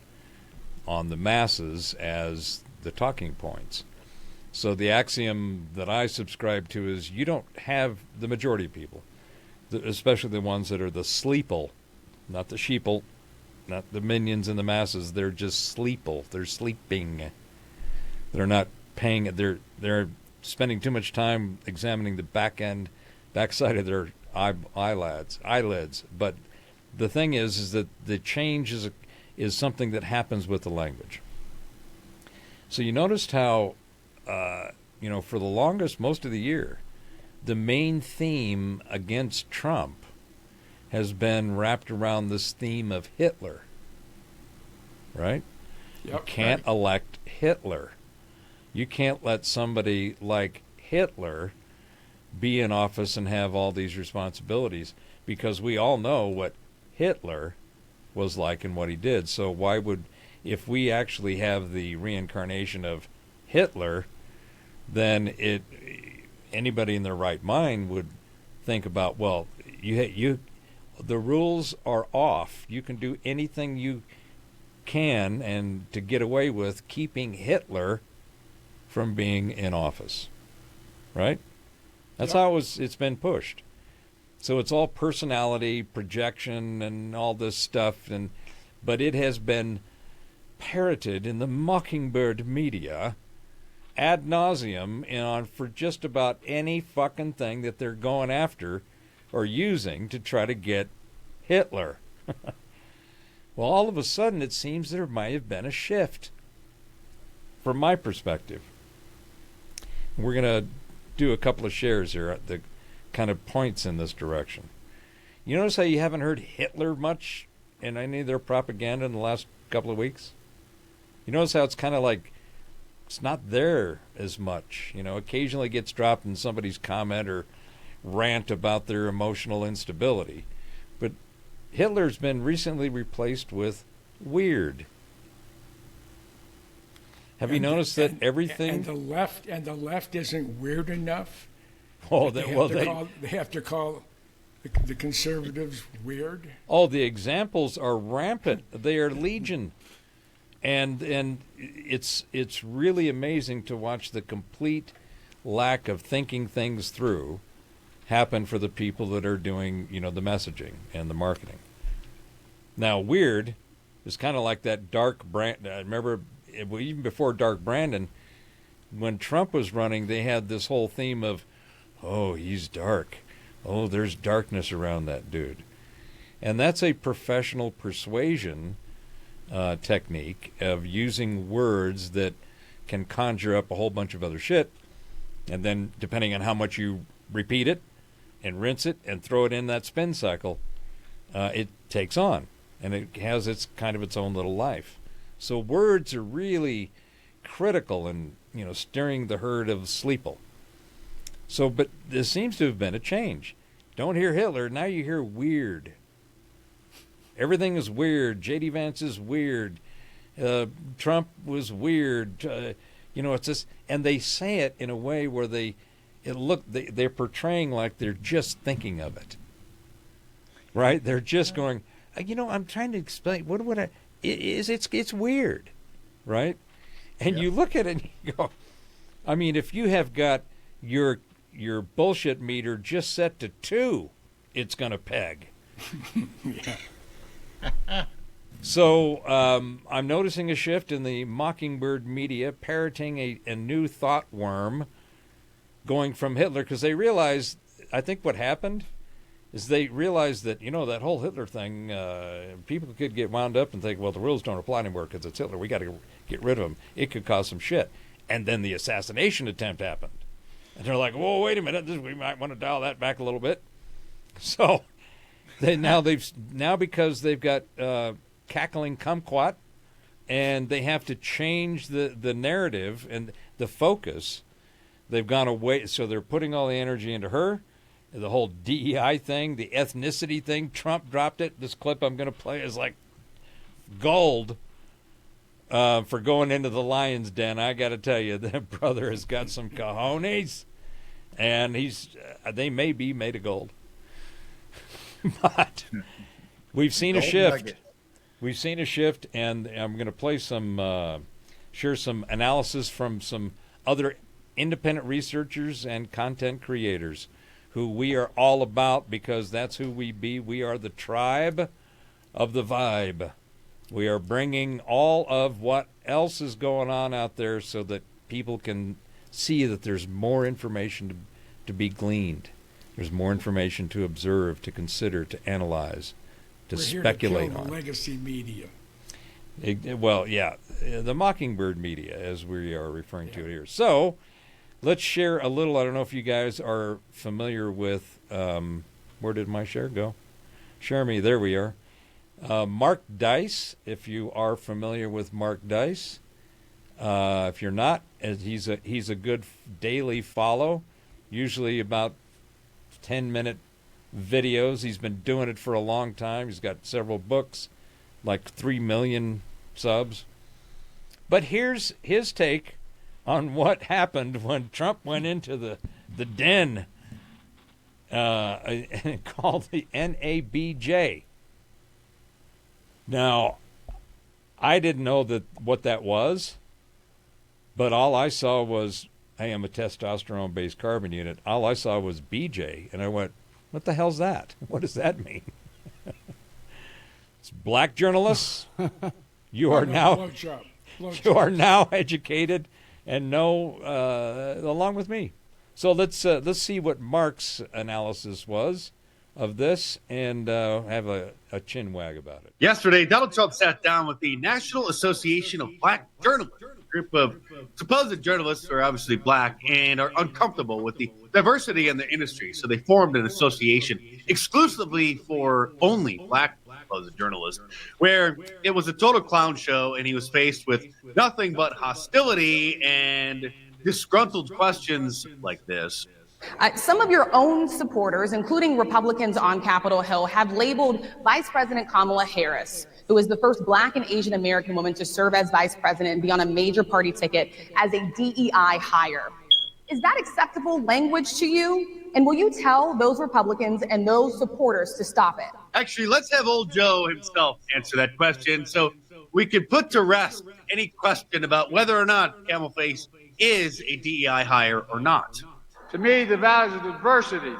on the masses as the talking points. So the axiom that I subscribe to is you don't have the majority of people, especially the ones that are the sleeple, not the sheeple, not the minions and the masses. They're just sleeple. They're sleeping. They're not paying. They're spending too much time examining the backside of their eyelids. But the thing is that the change is something that happens with the language. So you noticed how, for the longest, most of the year, the main theme against Trump has been wrapped around this theme of Hitler, right? Yep, you can't elect Hitler. You can't let somebody like Hitler be in office and have all these responsibilities, because we all know what Hitler was like and what he did. So why would, if we actually have the reincarnation of Hitler, then anybody in their right mind would think about, well, the rules are off. You can do anything you can and to get away with keeping Hitler from being in office, right? That's how it's been pushed. So it's all personality, projection, and all this stuff, but it has been parroted in the Mockingbird media ad nauseum for just about any fucking thing that they're going after or using to try to get Hitler. Well, all of a sudden it seems there might have been a shift from my perspective. We're going to do a couple of shares here at the kind of points in this direction. You notice how you haven't heard Hitler much in any of their propaganda in the last couple of weeks? You notice how it's kind of like it's not there as much. Occasionally gets dropped in somebody's comment or rant about their emotional instability. But Hitler's been recently replaced with weird. Have you noticed that everything and the left isn't weird enough? Oh, they have to call the conservatives weird. Oh, the examples are rampant. They are legion. And it's really amazing to watch the complete lack of thinking things through happen for the people that are doing, the messaging and the marketing. Now, weird is kind of like that Dark Brand. I remember even before Dark Brandon, when Trump was running, they had this whole theme of, oh, he's dark. Oh, there's darkness around that dude. And that's a professional persuasion technique of using words that can conjure up a whole bunch of other shit. And then, depending on how much you repeat it and rinse it and throw it in that spin cycle, it takes on, and it has its own little life. So words are really critical in steering the herd of sleeple. So, but there seems to have been a change. Don't hear Hitler, now you hear weird. Everything is weird. J.D. Vance is weird. Trump was weird. It's just, and they say it in a way where they're portraying like they're just thinking of it. Right? They're just going, I'm trying to explain. It's weird. Right? And you look at it and you go, I mean, if you have got your bullshit meter just set to 2, it's going to peg. So I'm noticing a shift in the Mockingbird media parroting a new thought worm going from Hitler, because they realized, I think what happened is they realized that, that whole Hitler thing, people could get wound up and think, well, the rules don't apply anymore because it's Hitler. We got to get rid of him. It could cause some shit. And then the assassination attempt happened. And they're like, whoa, wait a minute, we might want to dial that back a little bit. So now because they've got cackling kumquat, and they have to change the narrative and the focus. They've gone away, so they're putting all the energy into her. The whole DEI thing, the ethnicity thing, Trump dropped it. This clip I'm going to play is like gold for going into the lion's den. I got to tell you, that brother has got some cojones, and they may be made of gold. But we've seen a shift. Nugget. We've seen a shift, and I'm going to play share some analysis from some other independent researchers and content creators who we are all about, because that's who we be. We are the tribe of the vibe. We are bringing all of what else is going on out there so that people can see that there's more information to be gleaned. There's more information to observe, to consider, to analyze, to speculate on. We're here to kill the legacy media. The Mockingbird media, as we are referring to it here. So let's share a little. I don't know if you guys are familiar with, where did my share go? Share me, there we are. Mark Dice, if you are familiar with Mark Dice. If you're not, he's a good daily follow, usually about 10-minute videos. He's been doing it for a long time. He's got several books, like 3 million subs. But here's his take on what happened when Trump went into the den called the NABJ. Now, I didn't know what that was, but all I saw was, hey, I'm a testosterone-based carbon unit. All I saw was BJ, and I went, what the hell's that? What does that mean? It's black journalists. You are now educated and know along with me. So let's see what Mark's analysis was of this and have a chin wag about it. Yesterday, Donald Trump sat down with the National Association of Black Journalists, a group of supposed journalists who are obviously black and are uncomfortable with the diversity in the industry. So they formed an association exclusively for only black supposed journalists, where it was a total clown show, and he was faced with nothing but hostility and disgruntled questions like this. Some of your own supporters, including Republicans on Capitol Hill, have labeled Vice President Kamala Harris, who is the first Black and Asian American woman to serve as vice president and be on a major party ticket, as a DEI hire. Is that acceptable language to you? And will you tell those Republicans and those supporters to stop it? Actually, let's have old Joe himself answer that question so we can put to rest any question about whether or not Camel Face is a DEI hire or not. To me, the values of diversity,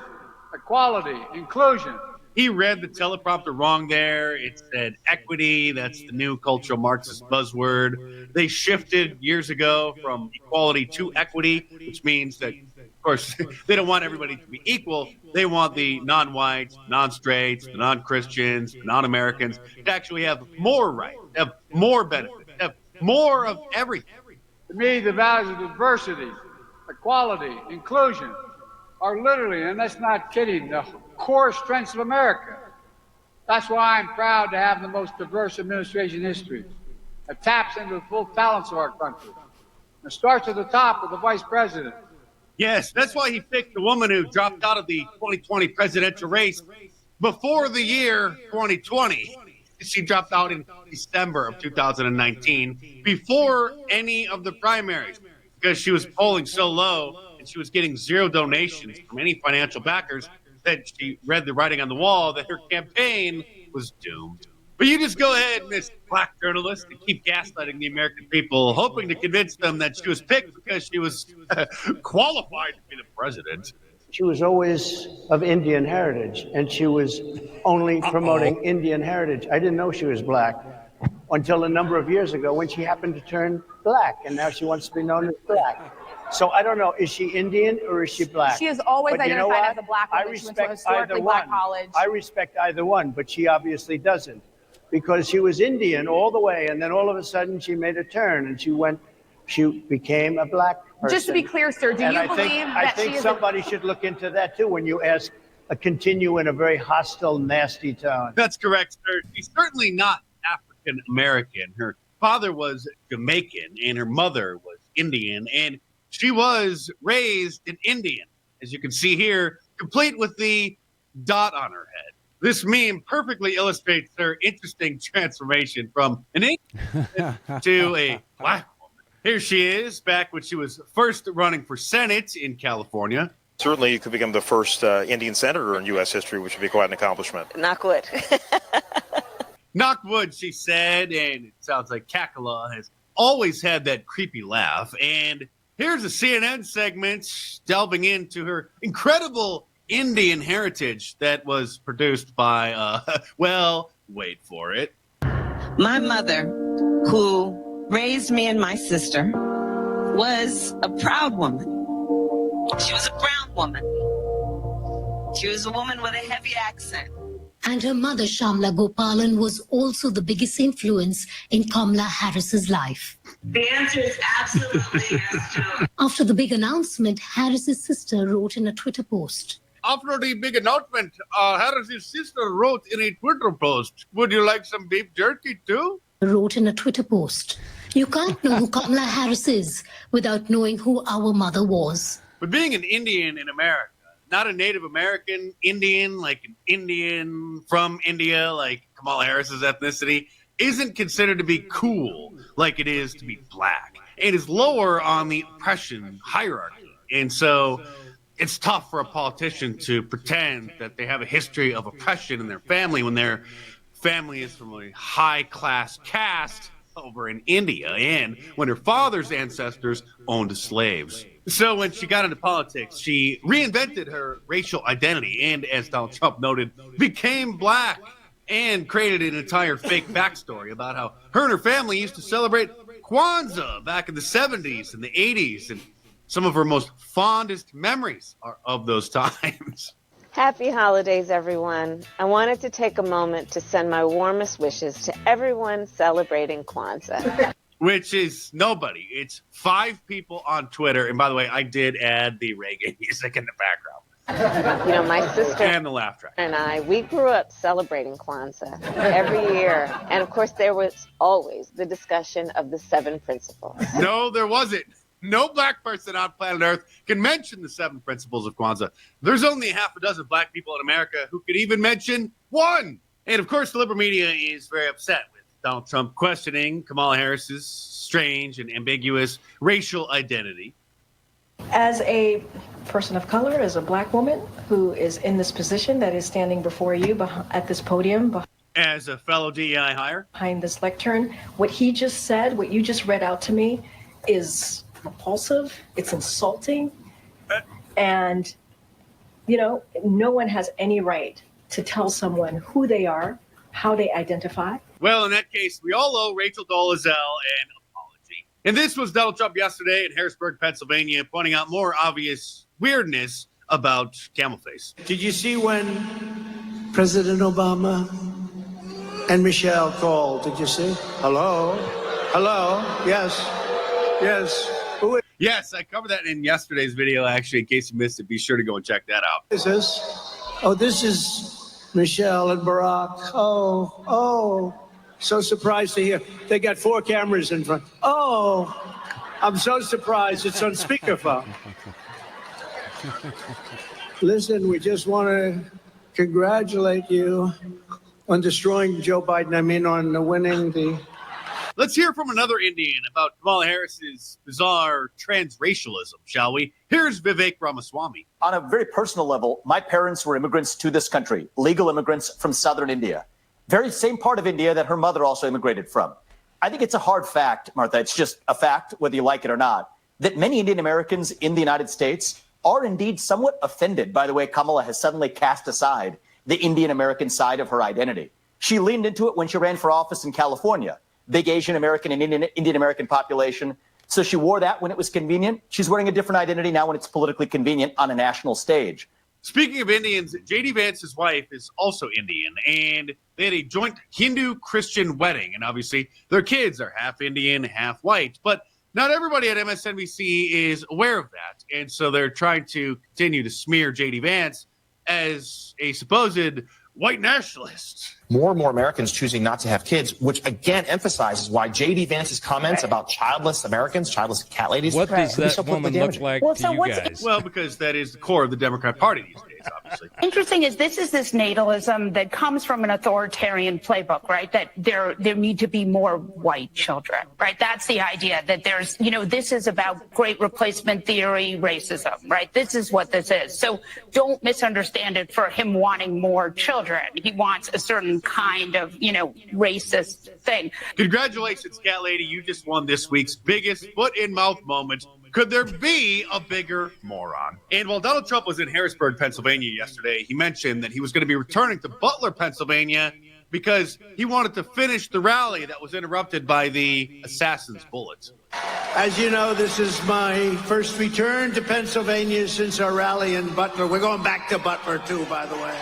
equality, inclusion. He read the teleprompter wrong there. It said equity. That's the new cultural Marxist buzzword. They shifted years ago from equality to equity, which means that, of course, they don't want everybody to be equal. They want the non-whites, non-straights, the non-Christians, the non-Americans to actually have more rights, have more benefits, have more of everything. To me, the values of diversity, equality, inclusion are literally, and that's not kidding, the core strengths of America. That's why I'm proud to have the most diverse administration in history. It taps into the full talents of our country. It starts at the top with the vice president. Yes, that's why he picked the woman who dropped out of the 2020 presidential race before the year 2020. She dropped out in December of 2019, before any of the primaries, because she was polling so low and she was getting zero donations from any financial backers that she read the writing on the wall that her campaign was doomed. But you just go ahead, Miss Black journalist, and keep gaslighting the American people, hoping to convince them that she was picked because she was qualified to be the president. She was always of Indian heritage, and she was only promoting Indian heritage. I didn't know she was black until a number of years ago when she happened to turn black, and now she wants to be known as black. So I don't know, is she Indian or is she black? She has always But you know identified what? as a black woman. I She went to a respect historically either black one. college. I respect either one, but she obviously doesn't, because she was Indian all the way, and then all of a sudden she made a turn and she became a black person. Just to be clear, sir, do And you I believe think, that I think she is somebody should look into that too when you ask continue in a very hostile, nasty tone. That's correct, sir. She's certainly not African American. Her father was Jamaican and her mother was Indian, and she was raised an Indian, as you can see here, complete with the dot on her head. This meme perfectly illustrates her interesting transformation from an Indian to a black woman. Here she is, back when she was first running for Senate in California. Certainly, you could become the first Indian senator in U.S. history, which would be quite an accomplishment. Knock wood. Knock wood, she said, and it sounds like Kakala has always had that creepy laugh. And here's a CNN segment delving into her incredible Indian heritage that was produced by, well, wait for it. My mother, who raised me and my sister, was a proud woman. She was a brown woman. She was a woman with a heavy accent. And her mother, Shamla Gopalan, was also the biggest influence in Kamala Harris's life. The answer is absolutely yes, Joe. After the big announcement, Harris's sister wrote in a Twitter post. After the big announcement, Harris's sister wrote in a Twitter post, "Would you like some beef jerky too?" Wrote in a Twitter post. You can't know who Kamala Harris is without knowing who our mother was. But being an Indian in America, not a Native American Indian, like an Indian from India, like Kamala Harris's ethnicity, isn't considered to be cool like it is to be black. It is lower on the oppression hierarchy. And so it's tough for a politician to pretend that they have a history of oppression in their family when their family is from a high-class caste over in India, and when her father's ancestors owned slaves. So when she got into politics, she reinvented her racial identity and, as Donald Trump noted, became black and created an entire fake backstory about how her and her family used to celebrate Kwanzaa back in the 70s and the 80s, and some of her most fondest memories are of those times. Happy holidays, everyone. I wanted to take a moment to send my warmest wishes to everyone celebrating Kwanzaa. Which is nobody. It's 5 people on Twitter. And by the way, I did add the reggae music in the background. You know, my sister and the laugh track. And I, we grew up celebrating Kwanzaa every year. And of course, there was always the discussion of the 7 principles. No, there wasn't. No black person on planet Earth can mention the 7 principles of Kwanzaa. There's only half a dozen black people in America who could even mention 1. And of course, the liberal media is very upset with Donald Trump questioning Kamala Harris's strange and ambiguous racial identity. As a person of color, as a black woman who is in this position that is standing before you at this podium, as a fellow DEI hire, behind this lectern, what he just said, what you just read out to me, is repulsive, it's insulting, and you know, no one has any right to tell someone who they are, how they identify. Well, in that case, we all owe Rachel Dolezal an apology. And this was Donald Trump yesterday in Harrisburg, Pennsylvania, pointing out more obvious weirdness about camel face. Did you see when President Obama and Michelle called? Did you see? Hello? Hello? Yes. Yes. Yes, I covered that in yesterday's video, actually. In case you missed it, be sure to go and check that out. Is this? Oh, this is Michelle and Barack. Oh, so surprised to hear. They got 4 cameras in front. Oh, I'm so surprised it's on speakerphone. Listen, we just want to congratulate you on destroying Joe Biden. I mean, on winning the... Let's hear from another Indian about Kamala Harris's bizarre transracialism, shall we? Here's Vivek Ramaswamy. On a very personal level, my parents were immigrants to this country, legal immigrants from southern India. Very same part of India that her mother also immigrated from. I think it's a hard fact, Martha, it's just a fact, whether you like it or not, that many Indian Americans in the United States are indeed somewhat offended by the way Kamala has suddenly cast aside the Indian American side of her identity. She leaned into it when she ran for office in California. Big Asian American and Indian American population. So she wore that when it was convenient. She's wearing a different identity now when it's politically convenient on a national stage. Speaking of Indians, J.D. Vance's wife is also Indian, and they had a joint Hindu-Christian wedding. And obviously, their kids are half Indian, half white. But not everybody at MSNBC is aware of that. And so they're trying to continue to smear J.D. Vance as a supposed white nationalist. More and more Americans choosing not to have kids, which again emphasizes why J.D. Vance's comments about childless Americans, childless cat ladies. What does that woman look like to you guys? Well, because that is the core of the Democrat Party these days, obviously. Interesting is this natalism that comes from an authoritarian playbook, right? That there need to be more white children, right? That's the idea that there's, this is about great replacement theory, racism, right? This is what this is. So don't misunderstand it for him wanting more children. He wants a certain kind of, racist thing. Congratulations, cat lady. You just won this week's biggest foot in mouth moment. Could there be a bigger moron? And while Donald Trump was in Harrisburg, Pennsylvania yesterday, he mentioned that he was going to be returning to Butler, Pennsylvania, because he wanted to finish the rally that was interrupted by the assassin's bullets. As you know, this is my first return to Pennsylvania since our rally in Butler. We're going back to Butler, too, by the way.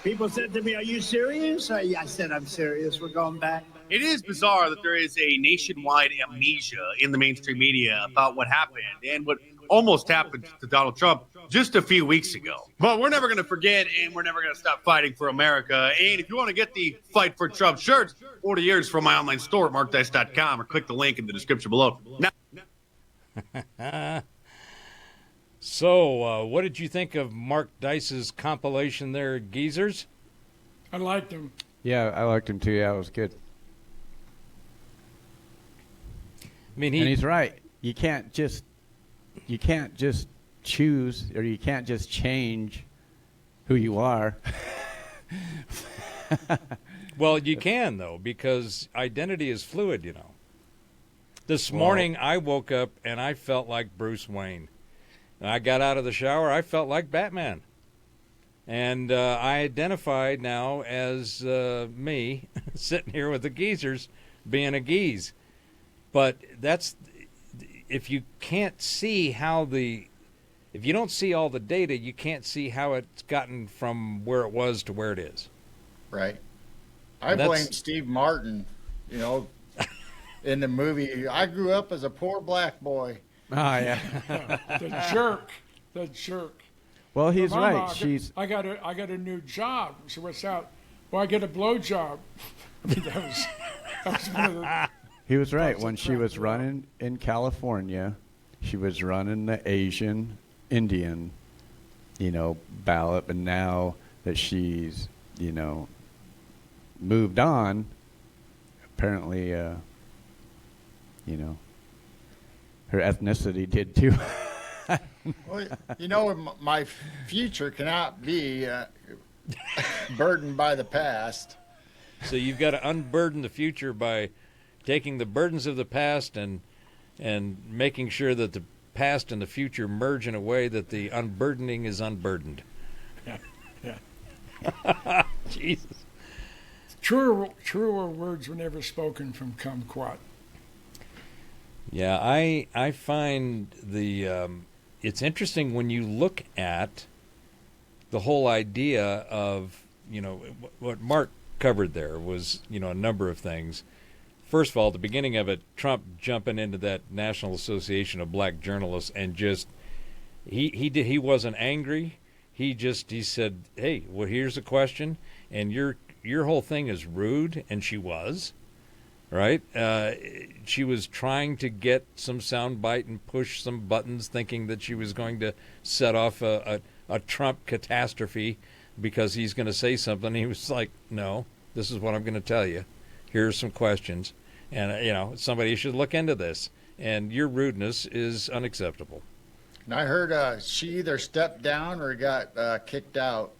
People said to me, "Are you serious?" I said, "I'm serious. We're going back." It is bizarre that there is a nationwide amnesia in the mainstream media about what happened and what almost happened to Donald Trump just a few weeks ago. But we're never going to forget, and we're never going to stop fighting for America. And if you want to get the Fight for Trump shirts, order yours from my online store at markdice.com or click the link in the description below. Now, So, what did you think of Mark Dice's compilation there, Geezers? I liked him. Yeah, I liked him too. Yeah, it was good. I mean, and he's right. You can't just choose, or you can't just change who you are. Well, you can, though, because identity is fluid, This morning, I woke up and I felt like Bruce Wayne. I got out of the shower, I felt like Batman. And I identified now as me, sitting here with the geezers, being a geeze. But that's, if you can't see if you don't see all the data, you can't see how it's gotten from where it was to where it is. Right. I blame Steve Martin, in the movie. I grew up as a poor black boy. Oh, yeah. The jerk. Well, he's Mama, right. I got a new job. So what's that? Well, I get a blow job. that was one of the. He was right. When she was running in California, she was running the Asian Indian, ballot. And now that she's, moved on, apparently, her ethnicity did too. Well, my future cannot be burdened by the past. So you've got to unburden the future by taking the burdens of the past and making sure that the past and the future merge in a way that the unburdening is unburdened. Yeah. Jesus. Truer words were never spoken from Kumquat. Yeah, I find it's interesting when you look at the whole idea of, what Mark covered there was, a number of things. First of all, at the beginning of it, Trump jumping into that National Association of Black Journalists and just He wasn't angry. He said, "Hey, well, here's a question, and your whole thing is rude," and she was, right? She was trying to get some soundbite and push some buttons, thinking that she was going to set off a Trump catastrophe because he's going to say something. He was like, "No, this is what I'm going to tell you. Here's some questions, and somebody should look into this. And your rudeness is unacceptable." And I heard she either stepped down or got kicked out.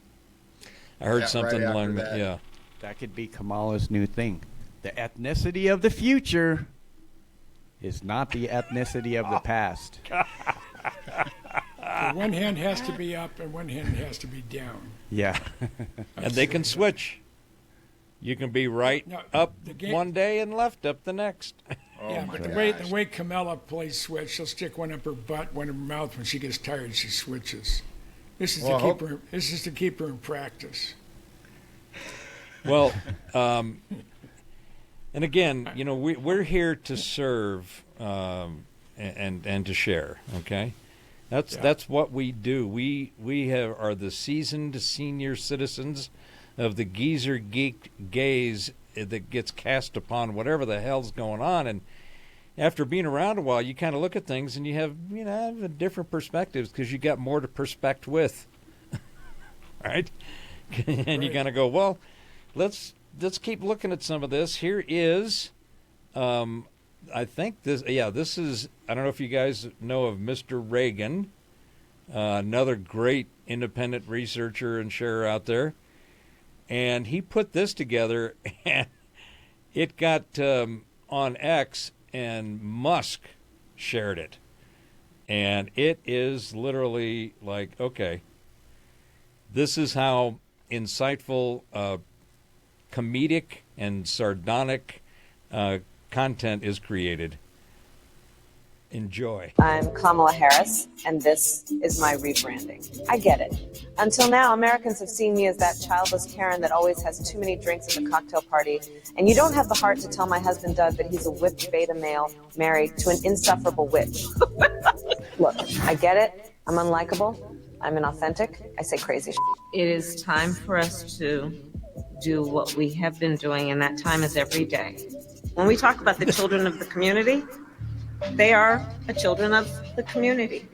I heard something right along after that. Yeah. That could be Kamala's new thing. The ethnicity of the future is not the ethnicity of the past. One hand has to be up and one hand has to be down. Yeah. And they can switch. You can be right up one day and left up the next. Yeah, but the way Kamala plays switch, she'll stick one up her butt, one in her mouth. When she gets tired, she switches. This is to keep her in practice. Well, and again, we're here to serve and to share. Okay, that's what we do. We are the seasoned senior citizens of the geezer geek gaze that gets cast upon whatever the hell's going on. And after being around a while, you kind of look at things and you have different perspectives because you got more to perspect with, right? And you kind of go, well, let's keep looking at some of this. Here is, I think this is, I don't know if you guys know of Mr. Reagan, another great independent researcher and sharer out there. And he put this together, and it got on X, and Musk shared it. And it is literally like, okay, this is how insightful, comedic, and sardonic content is created. Enjoy. I'm Kamala Harris, and this is my rebranding. I get it. Until now, Americans have seen me as that childless Karen that always has too many drinks at the cocktail party, and you don't have the heart to tell my husband Doug that he's a whipped beta male married to an insufferable witch. Look, I get it. I'm unlikable. I'm inauthentic. I say crazy shit. It is time for us to do what we have been doing, and that time is every day. When we talk about the children of the community, they are the children of the community.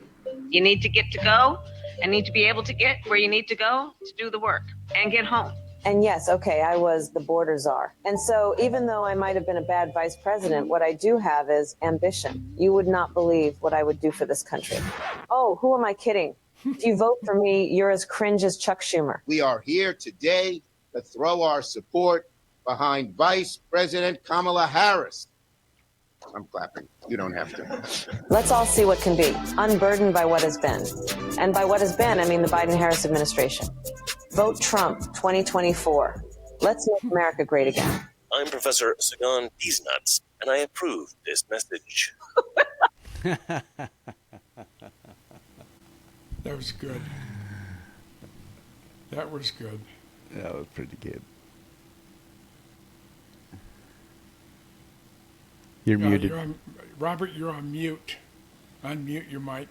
You need to get to go and need to be able to get where you need to go to do the work and get home. And yes, okay, I was the border czar. And so even though I might have been a bad vice president, what I do have is ambition. You would not believe what I would do for this country. Oh, who am I kidding? If you vote for me, you're as cringe as Chuck Schumer. We are here today to throw our support behind Vice President Kamala Harris. I'm clapping. You don't have to. Let's all see what can be, unburdened by what has been. And by what has been, I mean the Biden-Harris administration. Vote Trump 2024. Let's make America great again. I'm Professor Sagan Peasnuts, and I approve this message. That was good. That was good. That was pretty good. You're muted. Robert, you're on mute. Unmute your mic.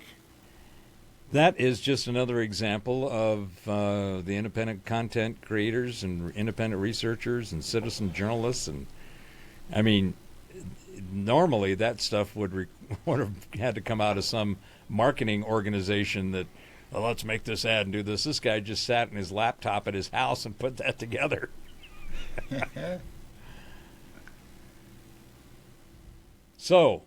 That is just another example of the independent content creators and independent researchers and citizen journalists. And I mean, normally that stuff would have had to come out of some marketing organization that, well, let's make this ad and do this. This guy just sat in his laptop at his house and put that together. So,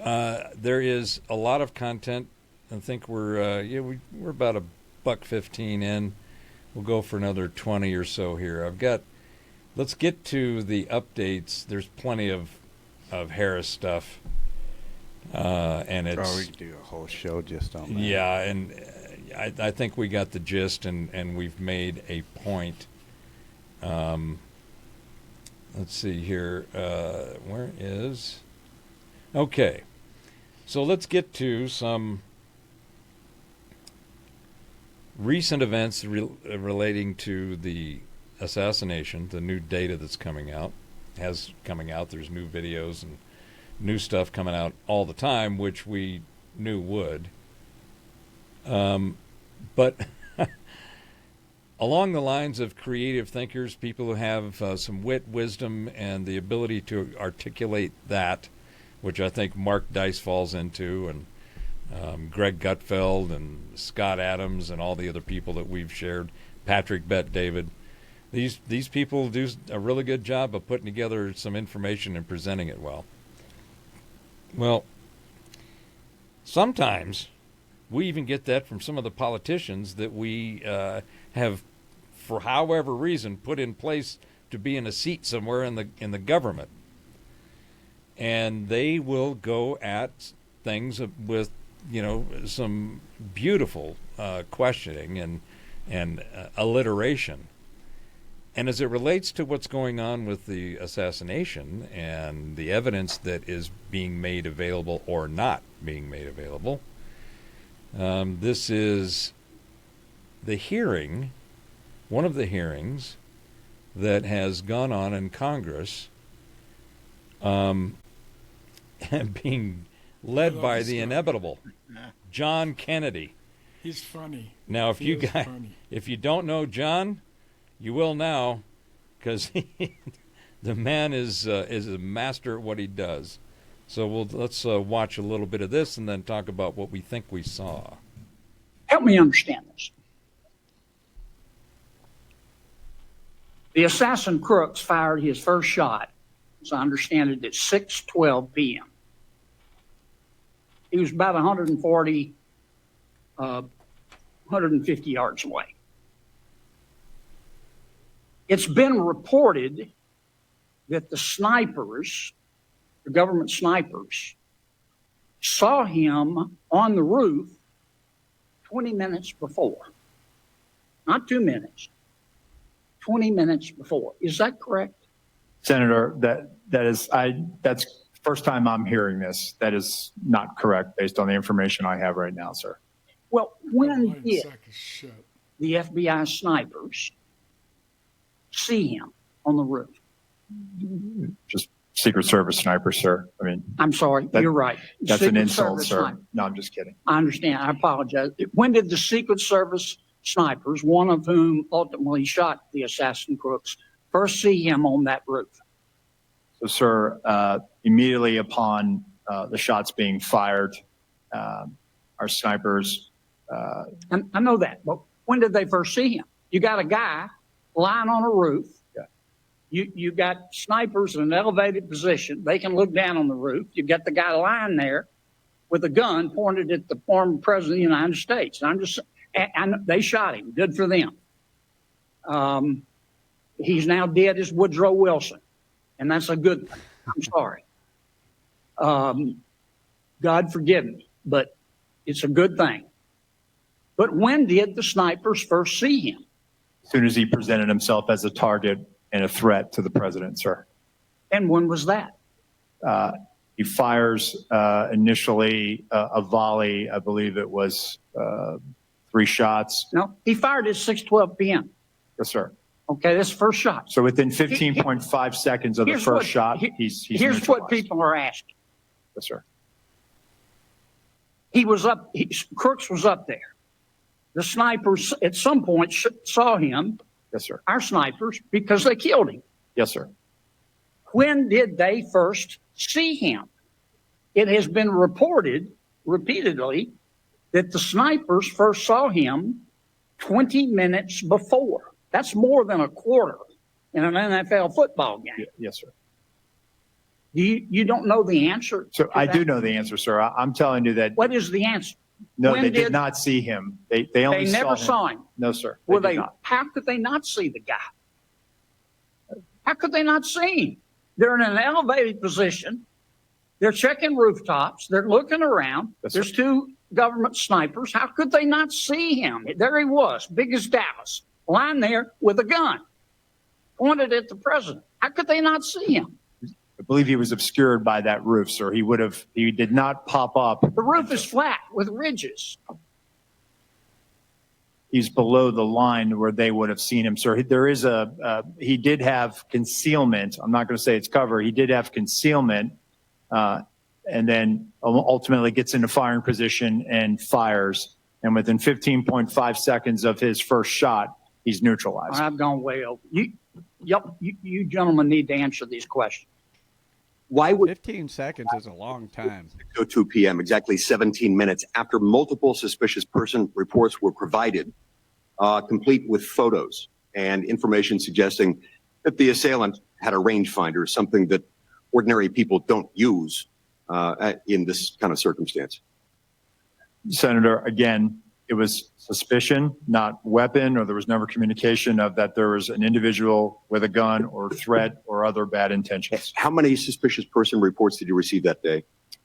there is a lot of content. I think we're about $1.15 in. We'll go for another 20 or so here. Let's get to the updates. There's plenty of Harris stuff, and it's. We could do a whole show just on that. Yeah, and I think we got the gist, and we've made a point. Let's see here. Where is? Okay. So let's get to some recent events relating to the assassination, the new data that's coming out. There's new videos and new stuff coming out all the time, which we knew would. But along the lines of creative thinkers, people who have some wit, wisdom, and the ability to articulate that, which I think Mark Dice falls into, and Greg Gutfeld and Scott Adams and all the other people that we've shared, Patrick Bet David. These people do a really good job of putting together some information and presenting it well. Well, sometimes we even get that from some of the politicians that we have, for however reason, put in place to be in a seat somewhere in the government, and they will go at things with some beautiful questioning and alliteration. And as it relates to what's going on with the assassination and the evidence that is being made available or not being made available, this is the hearing, one of the hearings that has gone on in Congress, and being led by the inevitable John Kennedy. He's funny. Now, if you don't know John, you will now, because the man is a master at what he does. So let's watch a little bit of this and then talk about what we think we saw. Help me understand this. The assassin Crooks fired his first shot, as I understand it, at 6:12 p.m. He was about 150 yards away. It's been reported that the snipers, the government snipers, saw him on the roof 20 minutes before. Not 2 minutes, 20 minutes before. Is that correct? Senator, that's the first time I'm hearing this. That is not correct based on the information I have right now, sir. Well, when did the FBI snipers see him on the roof? Just Secret Service sniper, sir. I mean, I'm sorry, you're right. That's Secret an insult, Service sir. sniper. No, I'm just kidding. I understand. I apologize. When did the Secret Service snipers, one of whom ultimately shot the assassin Crooks, first see him on that roof? So, sir, immediately upon the shots being fired, our snipers. I know that, but when did they first see him? You got a guy lying on a roof. Yeah. You got snipers in an elevated position. They can look down on the roof. You got the guy lying there with a gun pointed at the former president of the United States. And they shot him. Good for them. He's now dead as Woodrow Wilson, and that's a good thing. I'm sorry. God forgive me, but it's a good thing. But when did the snipers first see him? As soon as he presented himself as a target and a threat to the president, sir. And when was that? He fires initially a volley. I believe it was 3 shots. No, he fired at 6:12 p.m. Yes, sir. Okay, that's the first shot. So within 15.5 seconds of the first shot, he's here's what people are asking. Yes, sir. He was up. Crooks was up there. The snipers at some point saw him. Yes, sir. Our snipers, because they killed him. Yes, sir. When did they first see him? It has been reported repeatedly that the snipers first saw him 20 minutes before. That's more than a quarter in an NFL football game. Yes, sir. You don't know the answer? So I do know the answer, sir. I'm telling you that. What is the answer? No, they did not see him. They only never saw him. No, sir. How could they not see the guy? How could they not see him? They're in an elevated position. They're checking rooftops. They're looking around. There's 2 government snipers. How could they not see him? There he was, big as Dallas, lying there with a gun pointed at the president. How could they not see him? I believe he was obscured by that roof, sir. He did not pop up. The roof is flat with ridges. He's below the line where they would have seen him, sir. There is he did have concealment. I'm not going to say it's cover. He did have concealment and then ultimately gets into firing position and fires. And within 15.5 seconds of his first shot, he's neutralized. I've gone way over. You gentlemen need to answer these questions. Why would 15 seconds is a long time. 6:02 p.m., exactly 17 minutes after multiple suspicious person reports were provided, complete with photos and information suggesting that the assailant had a rangefinder, something that ordinary people don't use in this kind of circumstance. Senator, again, it was suspicion, not weapon, or there was never communication of that there was an individual with a gun or threat or other bad intentions. How many suspicious person reports did you receive that day?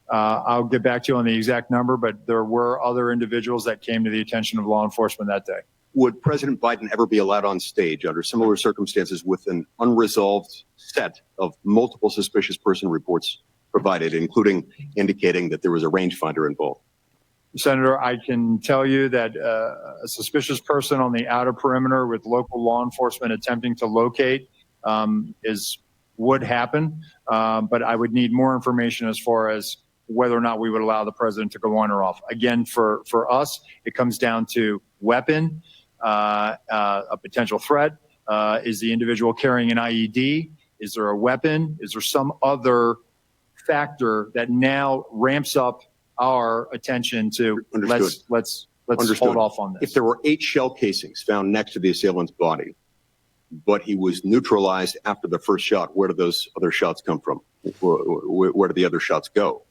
I'll get back to you on the exact number, but there were other individuals that came to the attention of law enforcement that day. Would President Biden ever be allowed on stage under similar circumstances with an unresolved set of multiple suspicious person reports provided, including indicating that there was a rangefinder involved? Senator, I can tell you that a suspicious person on the outer perimeter with local law enforcement attempting to locate would happen, but I would need more information as far as whether or not we would allow the president to go on or off. Again, for us, it comes down to weapon, a potential threat. Is the individual carrying an IED? Is there a weapon? Is there some other factor that now ramps up our attention to let's hold off on this? If there were 8 shell casings found next to the assailant's body, but he was neutralized after the first shot, where did those other shots come from? Where did the other shots go?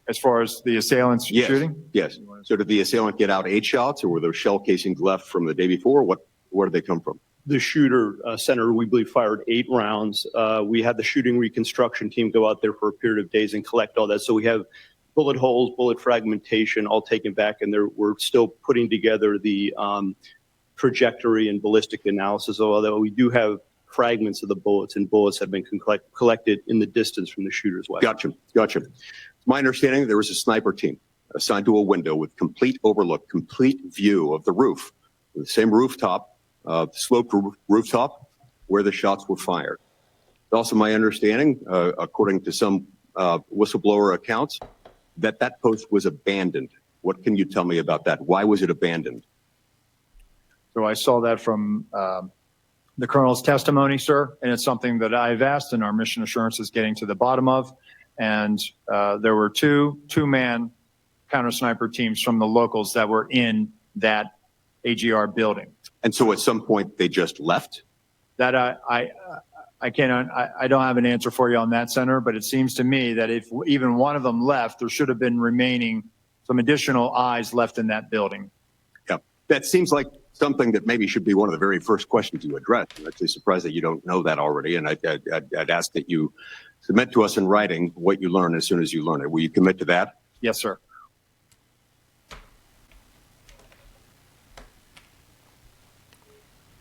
As far as the assailant's shooting? Yes. So did the assailant get out 8 shots, or were those shell casings left from the day before? Where did they come from? The shooter, Senator, we believe fired 8 rounds. We had the shooting reconstruction team go out there for a period of days and collect all that. So we have bullet holes, bullet fragmentation, all taken back, and we're still putting together the trajectory and ballistic analysis, although we do have fragments of the bullets, and bullets have been collected in the distance from the shooter's weapon. Gotcha. It's my understanding there was a sniper team assigned to a window with complete overlook, complete view of the roof, the same rooftop, sloped rooftop where the shots were fired. It's also my understanding, according to some whistleblower accounts, that post was abandoned. What can you tell me about that? Why was it abandoned? So I saw that from the colonel's testimony, sir, and it's something that I've asked and our mission assurance is getting to the bottom of. And there were two-man counter sniper teams from the locals that were in that AGR building. And so at some point they just left? That I don't have an answer for you on that, Senator, but it seems to me that if even one of them left, there should have been remaining some additional eyes left in that building. Yeah, that seems like something that maybe should be one of the very first questions you address. I'm actually surprised that you don't know that already, and I'd ask that you submit to us in writing what you learn as soon as you learn it. Will you commit to that? Yes, sir.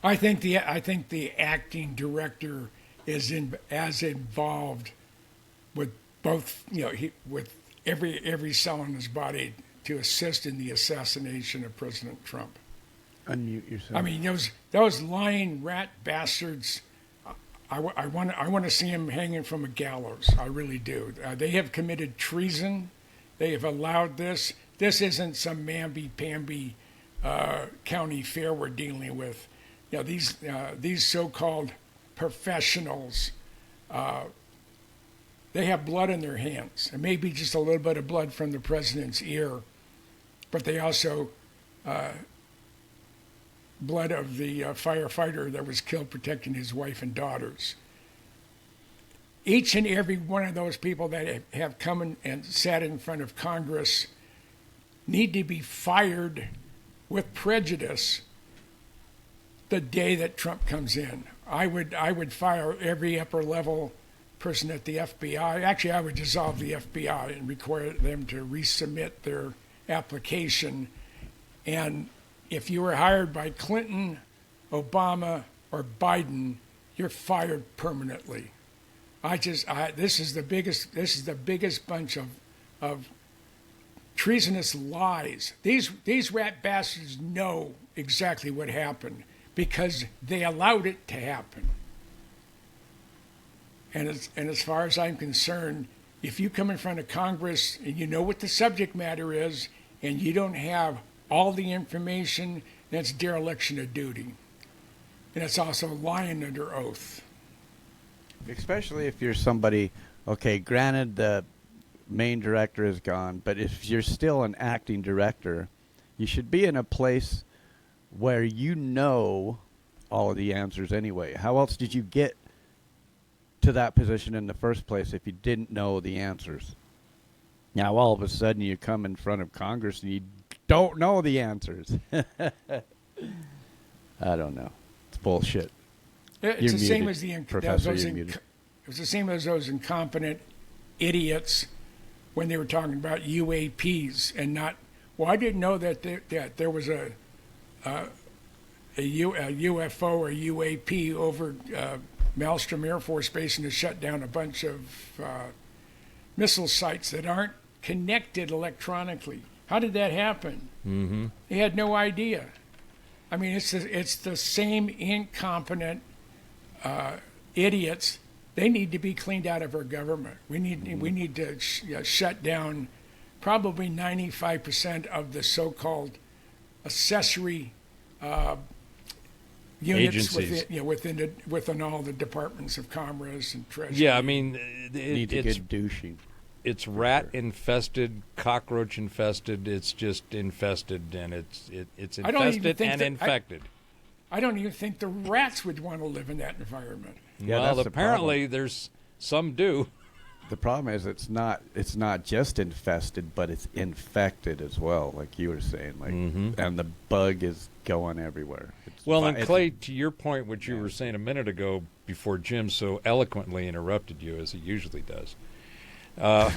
I think the acting director is as involved with both, with every cell in his body to assist in the assassination of President Trump. Unmute yourself. I mean, those lying rat bastards. I want to see them hanging from a gallows. I really do. They have committed treason. They have allowed this. This isn't some mamby-pamby county fair we're dealing with. These so-called professionals, they have blood in their hands. It may be just a little bit of blood from the president's ear, but they also blood of the firefighter that was killed protecting his wife and daughters. Each and every one of those people that have come and sat in front of Congress need to be fired with prejudice the day that Trump comes in. I would fire every upper level person at the FBI. Actually, I would dissolve the FBI and require them to resubmit their application. And if you were hired by Clinton, Obama, or Biden, you're fired permanently. This is the biggest bunch of treasonous lies. These rat bastards know exactly what happened because they allowed it to happen. And as far as I'm concerned, if you come in front of Congress and you know what the subject matter is and you don't have all the information, that's dereliction of duty. And it's also lying under oath. Especially if you're somebody, okay, granted the main director is gone, but if you're still an acting director, you should be in a place where you know all of the answers anyway. How else did you get to that position in the first place if you didn't know the answers? Now all of a sudden you come in front of Congress and you don't know the answers. I don't know. It's bullshit. It's the same as Professor, it's the same as those incompetent idiots when they were talking about UAPs and not. Well, I didn't know that there was a UFO or UAP over Maelstrom Air Force Base and to shut down a bunch of missile sites that aren't connected electronically. How did that happen? Mm-hmm. They had no idea. I mean, it's the same incompetent idiots. They need to be cleaned out of our government. We need to shut down probably 95% of the so-called accessory units within all the departments of Commerce and Treasury. Yeah, I mean, it's douching. It's rat infested, cockroach infested. It's just infested, and it's infested and infected. I don't even think the rats would want to live in that environment. Yeah, well, that's apparently there's some do. The problem is it's not just infested, but it's infected as well, like you were saying. Like, and the bug is going everywhere. And Clay, to your point, what you were saying a minute ago, before Jim so eloquently interrupted you as he usually does. What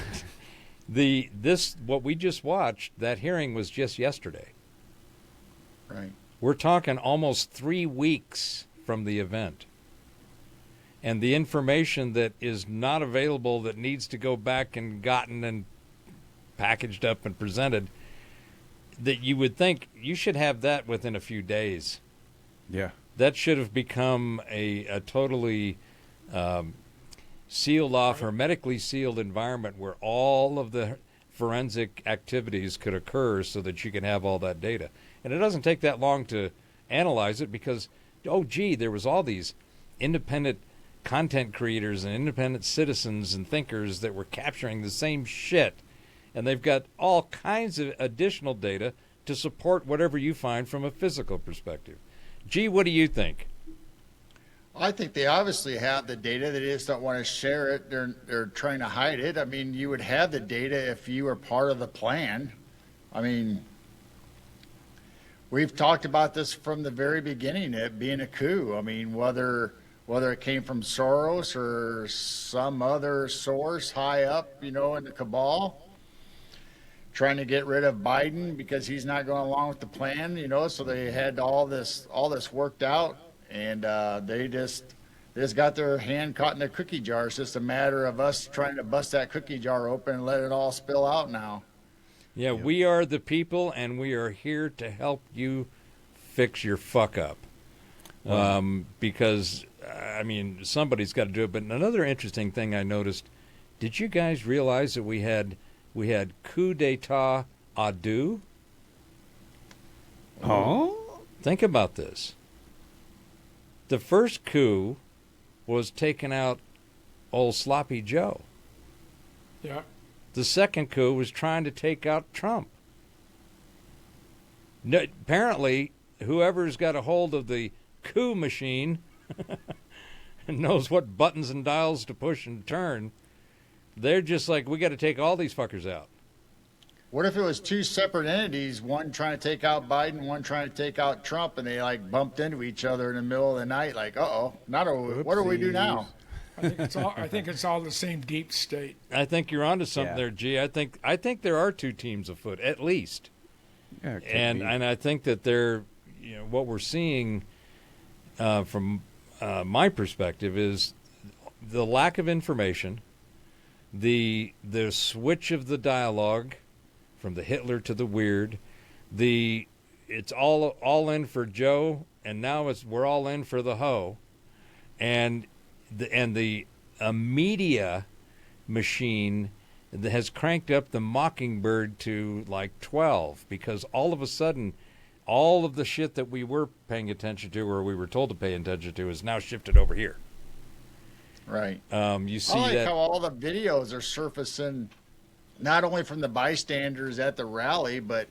we just watched, that hearing was just yesterday. Right. We're talking almost 3 weeks from the event. And the information that is not available, that needs to go back and gotten and packaged up and presented, that you would think you should have that within a few days. Yeah. That should have become a totally sealed off, hermetically sealed environment where all of the forensic activities could occur so that you can have all that data. And it doesn't take that long to analyze it because, there was all these independent content creators and independent citizens and thinkers that were capturing the same shit. And they've got all kinds of additional data to support whatever you find from a physical perspective. Gee, what do you think? I think they obviously have the data. They just don't want to share it. They're trying to hide it. I mean, you would have the data if you were part of the plan. I mean, we've talked about this from the very beginning, it being a coup. I mean, whether it came from Soros or some other source high up, in the cabal, trying to get rid of Biden because he's not going along with the plan, so they had all this worked out, and they just got their hand caught in a cookie jar. It's just a matter of us trying to bust that cookie jar open and let it all spill out now. Yeah, we are the people, and we are here to help you fix your fuck up. Because, somebody's got to do it. But another interesting thing I noticed, did you guys realize that we had coup d'etat à deux? Oh? Think about this. The first coup was taking out old Sloppy Joe. Yeah. The second coup was trying to take out Trump. No, apparently, whoever's got a hold of the coup machine and knows what buttons and dials to push and turn, they're just like, we got to take all these fuckers out. What if it was two separate entities, one trying to take out Biden, one trying to take out Trump, and they bumped into each other in the middle of the night, what do we do now? I think it's all the same deep state. I think you're onto something there, G. I think there are two teams afoot, at least. Yeah, and I think that they're, what we're seeing from my perspective is the lack of information, the switch of the dialogue from the Hitler to the weird, it's all in for Joe, and now we're all in for the hoe, and the media machine that has cranked up the Mockingbird to like 12, because all of a sudden all of the shit that we were paying attention to, or we were told to pay attention to, is now shifted over here. Right. You see I like that how all the videos are surfacing, not only from the bystanders at the rally, but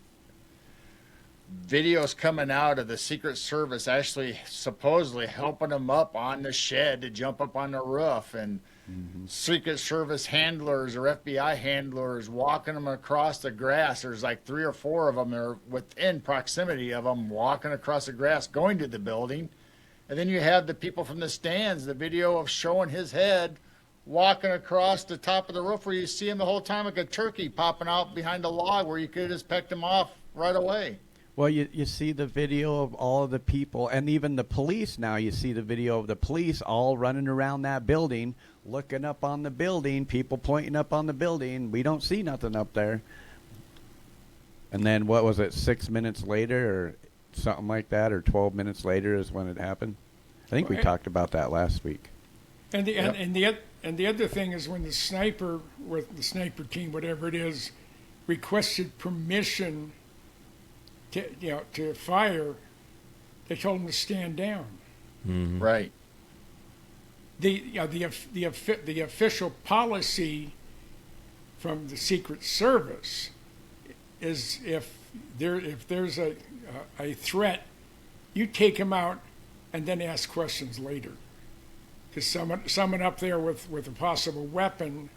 videos coming out of the Secret Service actually supposedly helping them up on the shed to jump up on the roof, and Secret Service handlers or FBI handlers walking them across the grass. There's like 3 or 4 of them that are within proximity of them walking across the grass going to the building. And then you have the people from the stands, the video of showing his head walking across the top of the roof, where you see him the whole time like a turkey popping out behind a log, where you could have just pecked him off right away. Well, you see the video of all of the people, and even the police now. You see the video of the police all running around that building, looking up on the building, people pointing up on the building. We don't see nothing up there. And then, what was it, 6 minutes later or something like that, or 12 minutes later is when it happened? I think we talked about that last week. And the other thing is, when the sniper, with the sniper team, whatever it is, requested permission to fire, they told him to stand down. Mm-hmm. Right. The official policy from the Secret Service is, if there's a threat, you take him out and then ask questions later. Because someone up there with a possible weapon,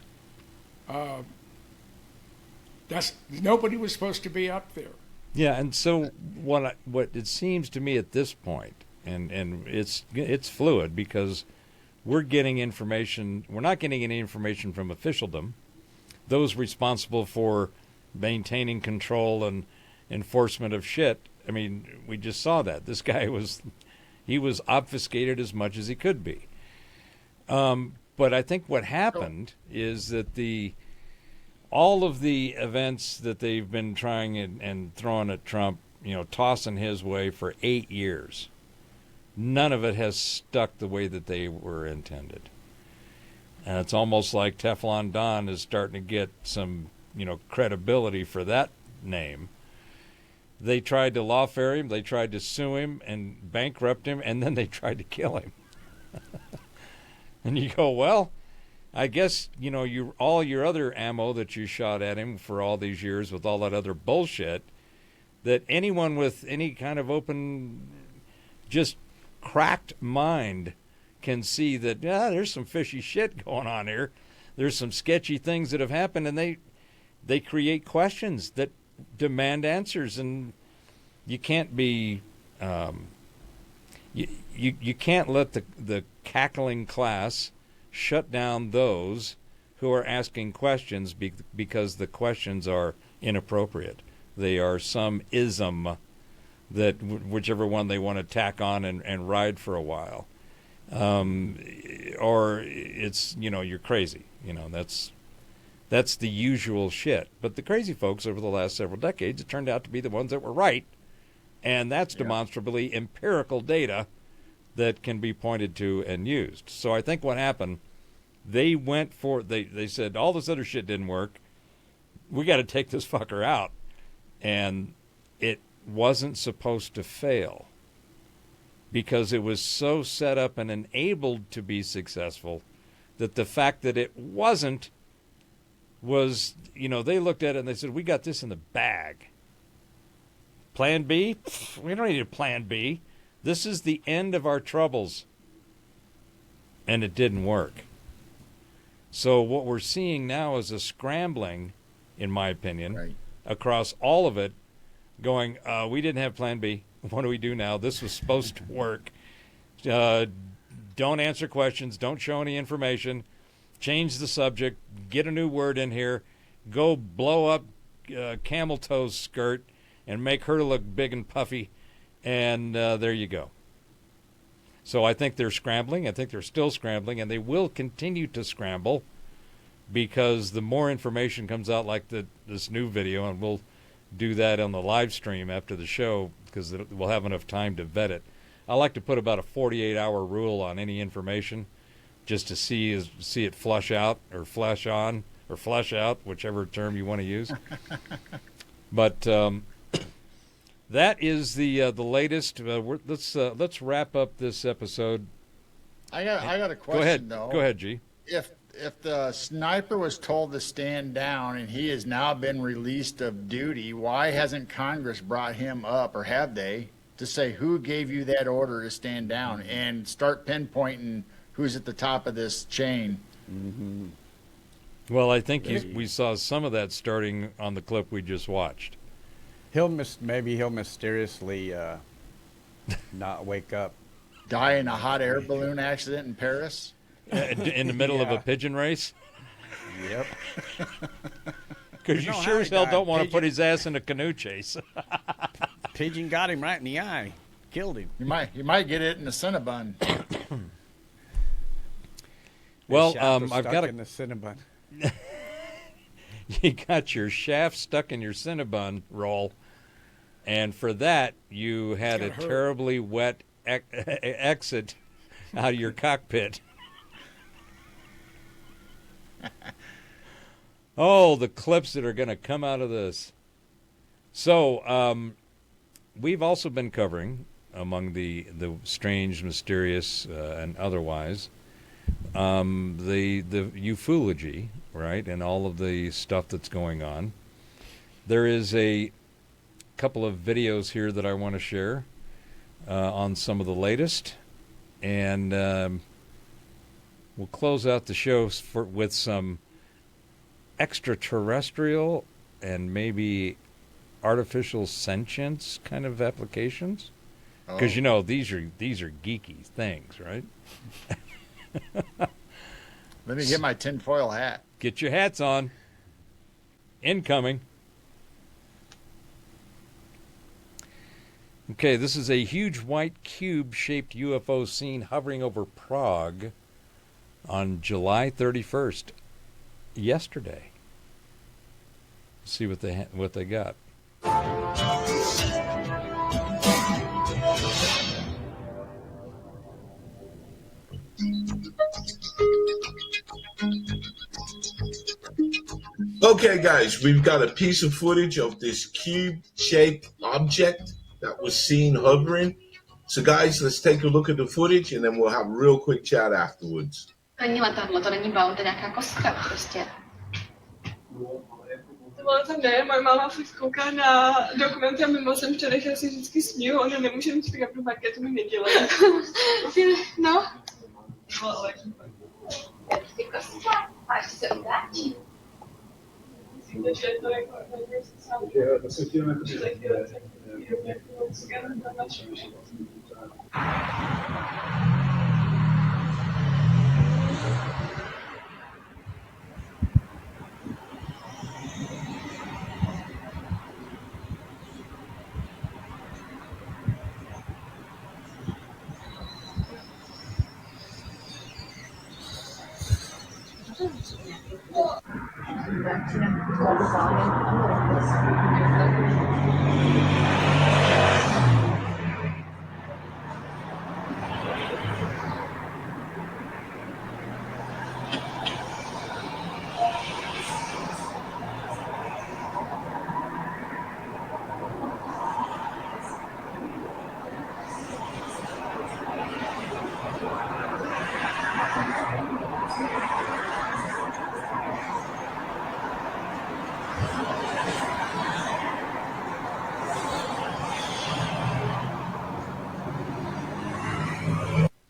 nobody was supposed to be up there. Yeah, and so what it seems to me at this point, and it's fluid, because we're getting information. We're not getting any information from officialdom, those responsible for maintaining control and enforcement of shit. I mean, we just saw that this guy was obfuscated as much as he could be. But I think what happened is that all of the events that they've been trying and throwing at Trump, tossing his way for 8 years, none of it has stuck the way that they were intended. And it's almost like Teflon Don is starting to get some, credibility for that name. They tried to lawfare him, they tried to sue him and bankrupt him, and then they tried to kill him. And you go, well, I guess, all your other ammo that you shot at him for all these years with all that other bullshit, that anyone with any kind of open, just cracked mind can see that, there's some fishy shit going on here. There's some sketchy things that have happened, and they create questions that demand answers, and you can't be, you can't let the cackling class shut down those who are asking questions because the questions are inappropriate. They are some ism that whichever one they want to tack on and ride for a while. Or it's, you're crazy. That's the usual shit. But the crazy folks over the last several decades, it turned out to be the ones that were right. And that's demonstrably empirical data that can be pointed to and used. So I think what happened, they said, all this other shit didn't work. We got to take this fucker out. And it wasn't supposed to fail, because it was so set up and enabled to be successful that the fact that it wasn't was, they looked at it and they said, we got this in the bag. Plan B? We don't need a plan B. This is the end of our troubles. And it didn't work. So what we're seeing now is a scrambling, in my opinion, across all of it, going, we didn't have plan B. What do we do now? This was supposed to work. Don't answer questions. Don't show any information. Change the subject. Get a new word in here. Go blow up Camel Toe's skirt and make her look big and puffy. And there you go. So I think they're scrambling. I think they're still scrambling, and they will continue to scramble, because the more information comes out, like this new video, and we'll do that on the live stream after the show, because we'll have enough time to vet it. I like to put about a 48-hour rule on any information. just to see it flush out or flash on or flush out, whichever term you want to use. But that is the latest. Let's wrap up this episode. I got a question. Go ahead. Though. Go ahead, G. If the sniper was told to stand down and he has now been released of duty, why hasn't Congress brought him up, or have they, to say who gave you that order to stand down and start pinpointing who's at the top of this chain? Mm-hmm. Well, I think we saw some of that starting on the clip we just watched. Maybe he'll mysteriously not wake up. Die in a hot air balloon accident in Paris? In the middle of a pigeon race? Yep. Because you sure as hell don't want to put his ass in a canoe chase. Pigeon got him right in the eye. Killed him. You might get it in the Cinnabon. Well, I've got in the Cinnabon. You got your shaft stuck in your Cinnabon roll, and for that you had a terribly wet exit out of your cockpit. Oh, the clips that are going to come out of this. So, we've also been covering, among the strange, mysterious, and otherwise, the ufology, right, and all of the stuff that's going on. There is a couple of videos here that I want to share on some of the latest, and we'll close out the show with some extraterrestrial and maybe artificial sentience kind of applications, because you know these are geeky things, right? Let me get my tinfoil hat. Get your hats on. Incoming. Okay, this is a huge white cube-shaped UFO seen hovering over Prague on July 31st, yesterday. Let's see what they got. Okay, guys, we've got a piece of footage of this cube-shaped object that was seen hovering. So, guys, let's take a look at the footage, and then we'll have a real quick chat afterwards. Není letadlo, to není balon, to je nějaká kostka prostě. To ne, moje máma fakt kouká na dokumenty a mimozemštěnech, já si vždycky směju, ona nemůže mít pick-up do parketu, mi nedělají. No. Ty kostka, máš se obrátit. Myslím, že to jako sám. To se chtěl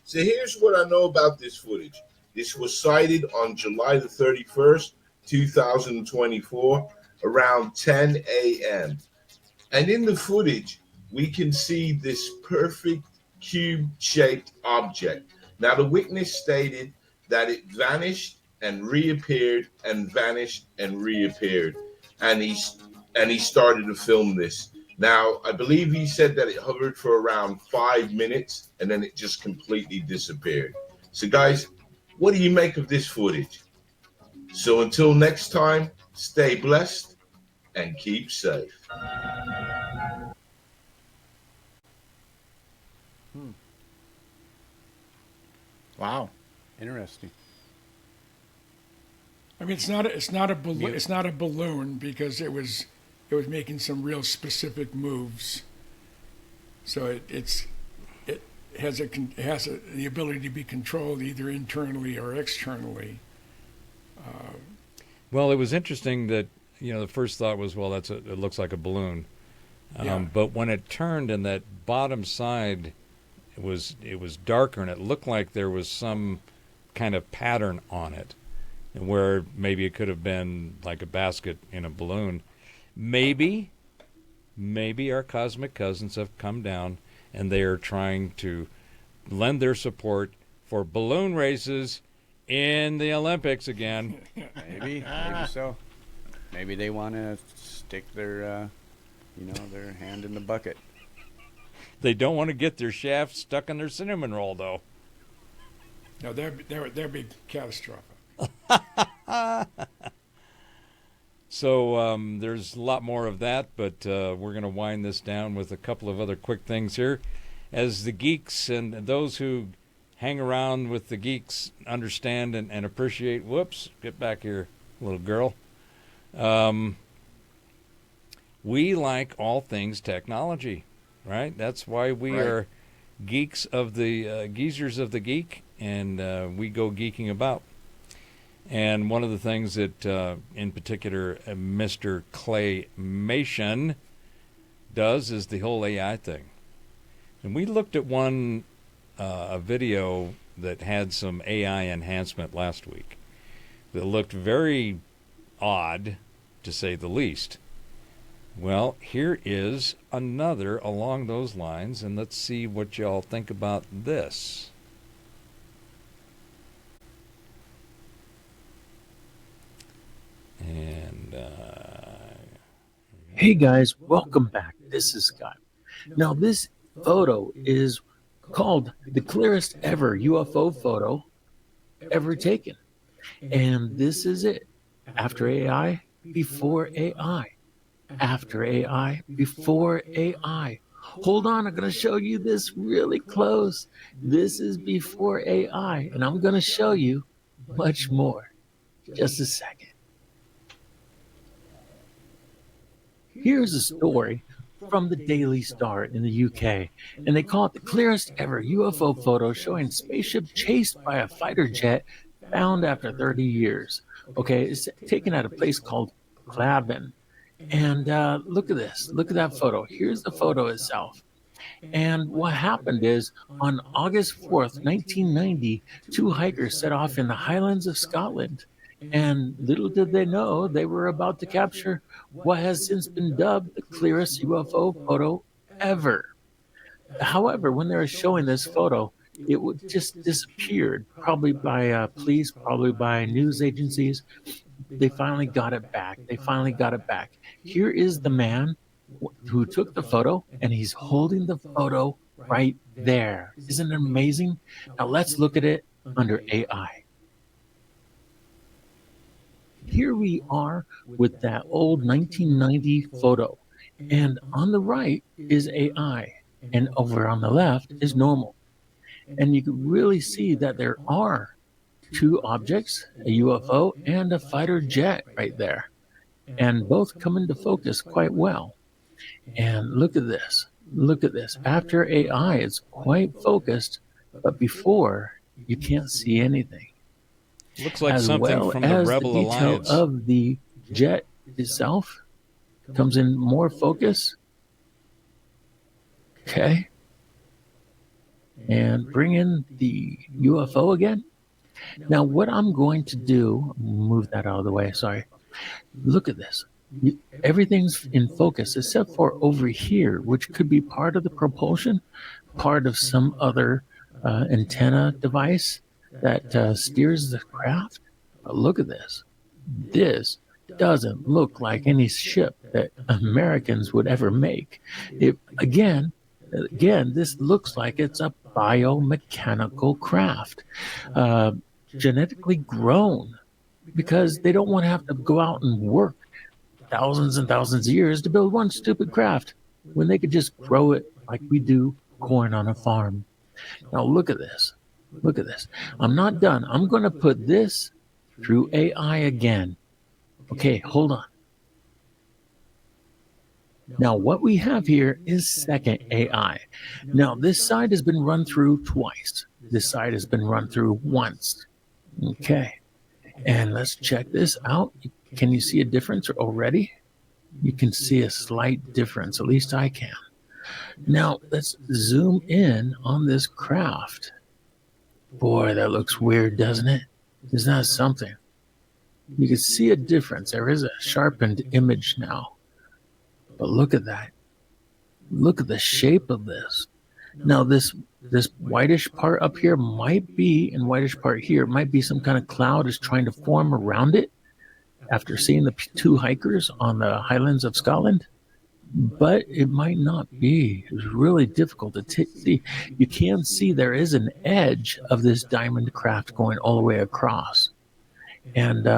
So here's what I know about this footage. This was sighted on July the 31st, 2024, around 10 a.m. And in the footage, we can see this perfect cube-shaped object. Now, the witness stated that it vanished and reappeared and vanished and reappeared. And he started to film this. Now, I believe he said that it hovered for around 5 minutes and then it just completely disappeared. So, guys, what do you make of this footage? So until next time, stay blessed and keep safe. Wow. Interesting. I mean, it's not a balloon because it was making some real specific moves. So it has the ability to be controlled either internally or externally. Well, it was interesting that, the first thought was, well, it looks like a balloon. But when it turned and that bottom side, it was darker and it looked like there was some kind of pattern on it, where maybe it could have been like a basket in a balloon. Maybe our cosmic cousins have come down and they are trying to lend their support for balloon races in the Olympics again. Maybe so. Maybe they want to stick their, their hand in the bucket. They don't want to get their shaft stuck in their cinnamon roll, though. No, that'd be catastrophic. So there's a lot more of that, but we're going to wind this down with a couple of other quick things here. As the geeks and those who hang around with the geeks understand and appreciate, whoops, get back here, little girl. We like all things technology, right? That's why we are geeks of the geezers of the geek, and we go geeking about. And one of the things that, in particular, Mr. Claymation does is the whole AI thing. And we looked at a video that had some AI enhancement last week that looked very odd, to say the least. Well, here is another along those lines, and let's see what y'all think about this. And hey guys, welcome back. This is Scott. Now this photo is called the clearest ever UFO photo ever taken. And this is it. After AI, before AI. After AI, before AI. Hold on, I'm going to show you this really close. This is before AI, and I'm going to show you much more. Just a second. Here's a story from the Daily Star in the UK, and they call it the clearest ever UFO photo showing spaceship chased by a fighter jet found after 30 years. Okay, it's taken at a place called Clabin. And look at this. Look at that photo. Here's the photo itself. And what happened is, on August 4th, 1990, two hikers set off in the Highlands of Scotland. And little did they know they were about to capture what has since been dubbed the clearest UFO photo ever. However, when they were showing this photo, it just disappeared, probably by police, probably by news agencies. They finally got it back. Here is the man who took the photo, and he's holding the photo right there. Isn't it amazing? Now let's look at it under AI. Here we are with that old 1990 photo, and on the right is AI, and over on the left is normal. And you can really see that there are two objects, a UFO and a fighter jet right there, and both come into focus quite well. And look at this. After AI, it's quite focused, but before, you can't see anything. Looks like as something well from as the Rebel the detail Alliance. of the jet itself comes in more focus. Okay. And bring in the UFO again. Now, what I'm going to do, move that out of the way, sorry. Look at this. Everything's in focus except for over here, which could be part of the propulsion, part of some other antenna device that steers the craft. But look at this. This doesn't look like any ship that Americans would ever make. Again, this looks like it's a biomechanical craft, genetically grown, because they don't want to have to go out and work thousands and thousands of years to build one stupid craft when they could just grow it like we do corn on a farm. Now look at this. Look at this. I'm not done. I'm going to put this through AI again. Okay, hold on. Now, what we have here is second AI. Now, this side has been run through twice. This side has been run through once. Okay. And let's check this out. Can you see a difference already? You can see a slight difference. At least I can. Now, let's zoom in on this craft. Boy, that looks weird, doesn't it? Isn't that something? You can see a difference. There is a sharpened image now. But look at that. Look at the shape of this. Now, this whitish part up here might be, and whitish part here, might be some kind of cloud is trying to form around it after seeing the two hikers on the Highlands of Scotland. But it might not be. It's really difficult to see. You can see there is an edge of this diamond craft going all the way across. And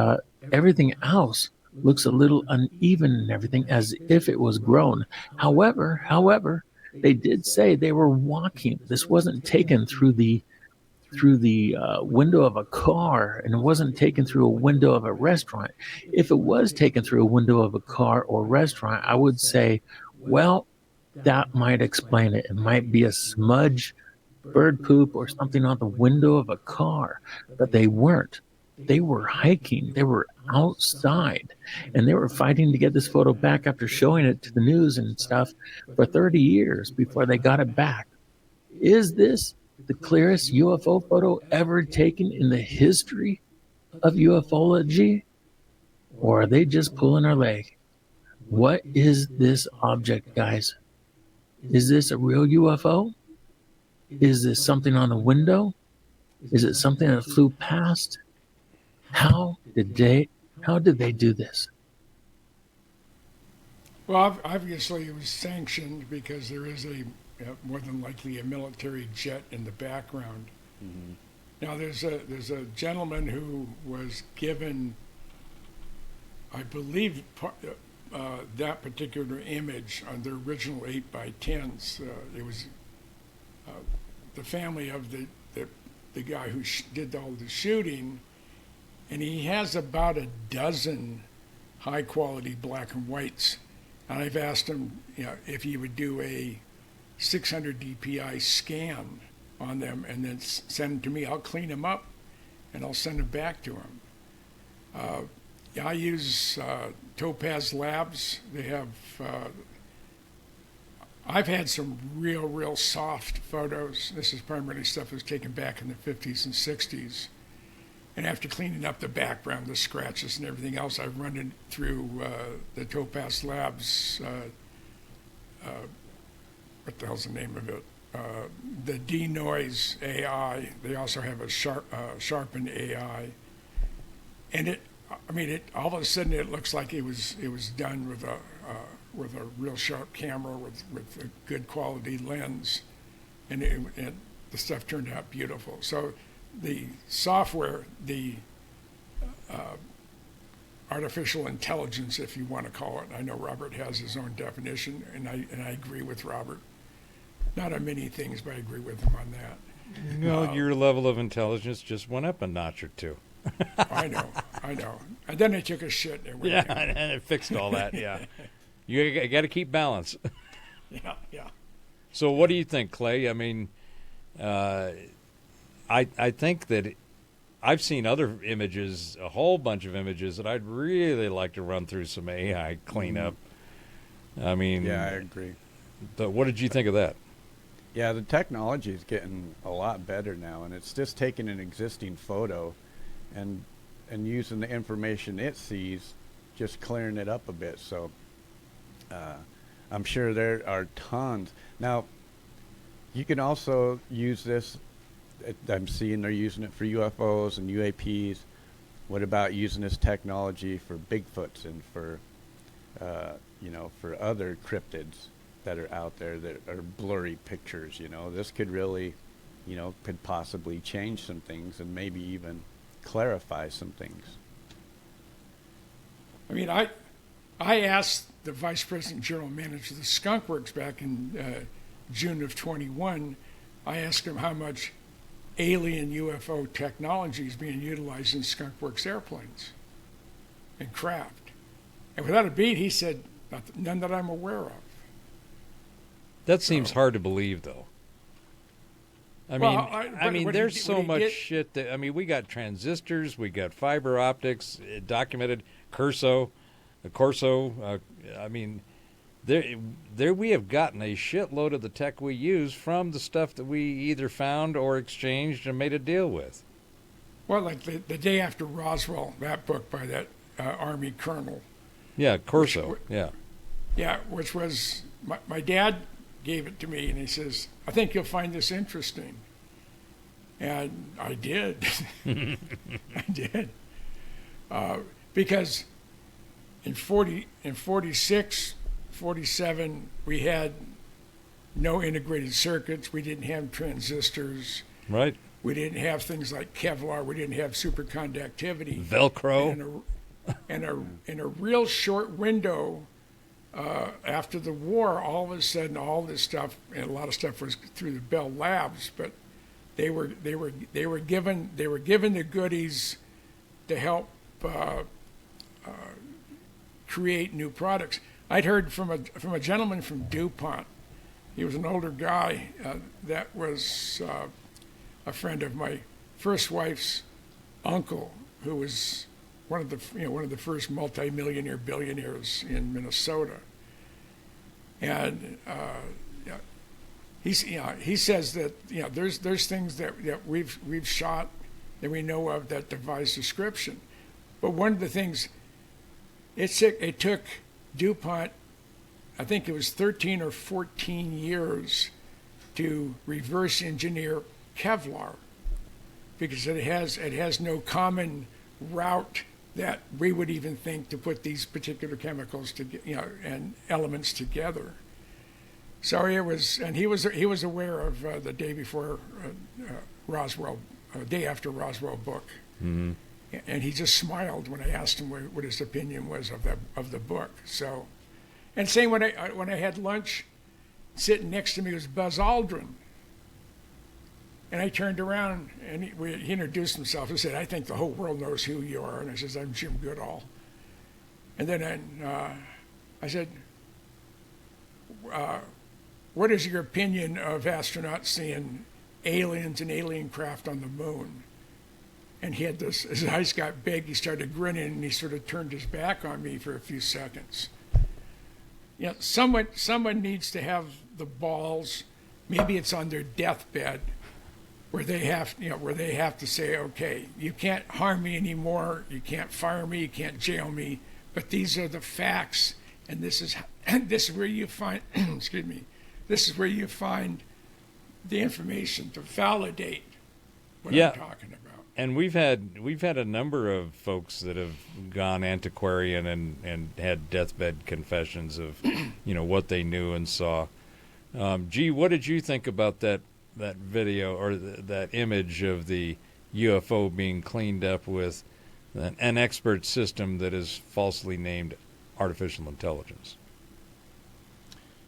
everything else looks a little uneven and everything, as if it was grown. However, they did say they were walking. This wasn't taken through the window of a car, and it wasn't taken through a window of a restaurant. If it was taken through a window of a car or restaurant, I would say, well, that might explain it. It might be a smudge, bird poop, or something on the window of a car. But they weren't. They were hiking. They were outside, and they were fighting to get this photo back after showing it to the news and stuff for 30 years before they got it back. Is this the clearest UFO photo ever taken in the history of ufology? Or are they just pulling our leg? What is this object, guys? Is this a real UFO? Is this something on the window? Is it something that flew past? How did they do this? Well, obviously it was sanctioned because there is more than likely a military jet in the background. Mm-hmm. Now there's a gentleman who was given, I believe, that particular image on the original 8x10s. It was the family of the guy who did all the shooting, and he has about a dozen high-quality black and whites. And I've asked him, if he would do a 600 DPI scan on them and then send them to me. I'll clean them up and I'll send them back to him. I use Topaz Labs. They have, I've had some real soft photos. This is primarily stuff that was taken back in the 50s and 60s. And after cleaning up the background, the scratches and everything else, I run it through the Topaz Labs, what the hell's the name of it? The denoise AI. They also have a sharpened AI. And all of a sudden it looks like it was done with a real sharp camera with a good quality lens, and the stuff turned out beautiful. So the software, the artificial intelligence, if you want to call it. I know Robert has his own definition, and I agree with Robert. Not on many things, but I agree with him on that. Well, your level of intelligence just went up a notch or two. I know. And then I took a shit. And and it fixed all that, yeah. You got to keep balance. Yeah. So what do you think, Clay? I mean, I think that I've seen other images, a whole bunch of images that I'd really like to run through some AI cleanup. I mean, yeah, I agree. What did you think of that? Yeah, the technology is getting a lot better now, and it's just taking an existing photo and using the information it sees, just clearing it up a bit. So I'm sure there are tons. Now, you can also use this. I'm seeing they're using it for UFOs and UAPs. What about using this technology for Bigfoots and for, for other cryptids that are out there that are blurry pictures? This could really, could possibly change some things and maybe even clarify some things. I mean, I asked the vice president general manager of the Skunk Works back in June of 21. I asked him how much alien UFO technology is being utilized in skunkworks airplanes and craft. And without a beat, he said, none that I'm aware of. That seems hard to believe, though. I mean, there's so much shit that, I mean, we got transistors, we got fiber optics, documented, Corso. I mean, there we have gotten a shitload of the tech we use from the stuff that we either found or exchanged and made a deal with. Well, like the day after Roswell, that book by that Army colonel. Yeah, Corso. Yeah. Yeah, which was my dad gave it to me, and he says, "I think you'll find this interesting." And I did. I did. Because in 46, 47, we had no integrated circuits. We didn't have transistors. Right. We didn't have things like Kevlar. We didn't have superconductivity. Velcro. And in a real short window, after the war, all of a sudden, all this stuff, and a lot of stuff was through the Bell Labs, but they were given the goodies to help create new products. I'd heard from a gentleman from DuPont. He was an older guy that was a friend of my first wife's uncle, who was one of the first multimillionaire billionaires in Minnesota. And he says that there's things that we've shot that we know of that defies description. But one of the things it took DuPont, I think it was 13 or 14 years to reverse engineer Kevlar, because it has no common route that we would even think to put these particular chemicals and elements together. So it was, and he was aware of the day before Roswell, day after Roswell book, mm-hmm. And he just smiled when I asked him what his opinion was of the book. So, and same when I had lunch, sitting next to me was Buzz Aldrin. And I turned around, and he introduced himself. He said, "I think the whole world knows who you are." And I says, "I'm Jim Goodall." And then I said, "What is your opinion of astronauts seeing aliens and alien craft on the moon?" And he had this, his eyes got big, he started grinning, and he sort of turned his back on me for a few seconds. Someone needs to have the balls, maybe it's on their deathbed, where they have to say, "Okay, you can't harm me anymore, you can't fire me, you can't jail me, but these are the facts, and this is where you find excuse me, this is where you find the information to validate what I'm talking about." And we've had a number of folks that have gone antiquarian and had deathbed confessions of what they knew and saw. G, what did you think about that video or that image of the UFO being cleaned up with an expert system that is falsely named artificial intelligence?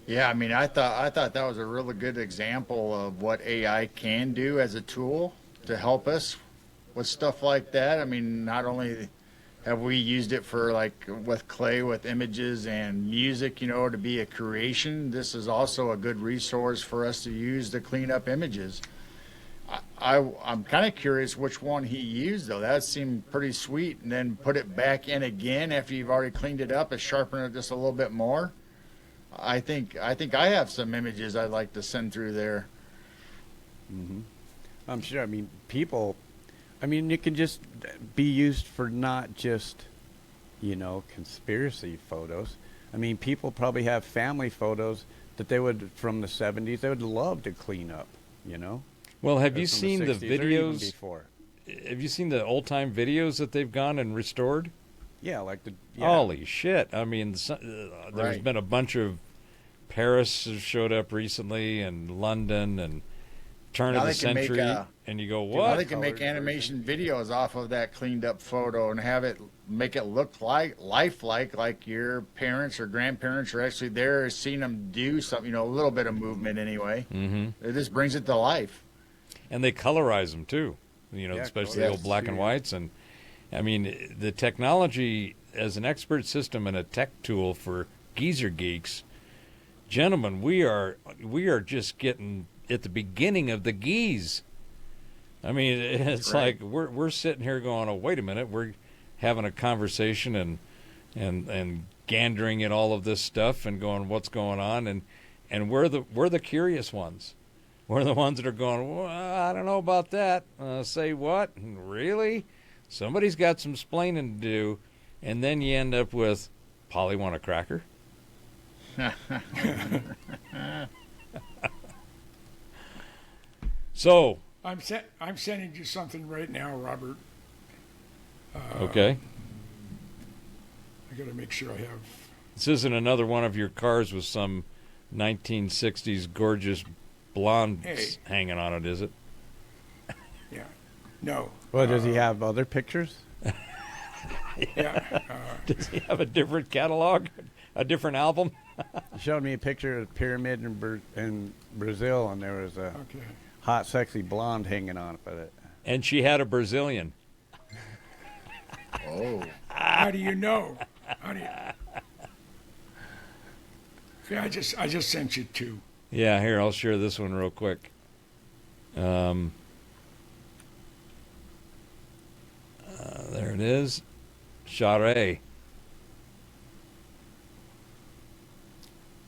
Yeah, I mean, I thought that was a really good example of what AI can do as a tool to help us with stuff like that. I mean, not only have we used it for, like, with clay, with images and music, to be a creation, this is also a good resource for us to use to clean up images. I'm kind of curious which one he used, though. That seemed pretty sweet. And then put it back in again after you've already cleaned it up and sharpened it just a little bit more. I think I have some images I'd like to send through there. Mm-hmm. I'm sure. I mean, it can just be used for not just, conspiracy photos. I mean, people probably have family photos that from the 70s, they would love to clean up, Well, have you seen the 60s or even videos? Before. Have you seen the old-time videos that they've gone and restored? Yeah, like Holy shit. I mean, there's been a bunch of Paris has showed up recently and London and turn of the century. And you go, what? Now they can make animation videos off of that cleaned up photo and make it look lifelike, like your parents or grandparents are actually there, seeing them do something, a little bit of movement anyway. Mm-hmm. It just brings it to life. and they colorize them too. Yeah, Especially the old black and whites. And I mean, the technology as an expert system and a tech tool for geezer geeks, gentlemen, we are just getting at the beginning of the geese. I mean, it's like we're sitting here going, oh, wait a minute, we're having a conversation and gandering at all of this stuff and going, what's going on? And we're the curious ones. We're the ones that are going, well, I don't know about that. Say what? Really? Somebody's got some splaining to do. And then you end up with, Polly, want a cracker? So I'm sending you something right now, Robert. Okay. I got to make sure I have. This isn't another one of your cars with some 1960s gorgeous blondes hanging on it, is it? Yeah. No. Well, does he have other pictures? Yeah. Does he have a different catalog? A different album? He showed me a picture of the pyramid in Brazil, and there was a hot, sexy blonde hanging on it. And she had a Brazilian. Oh. How do you know? How do you? Yeah, I just sent you two. Yeah, here, I'll share this one real quick. There it is. Shot A.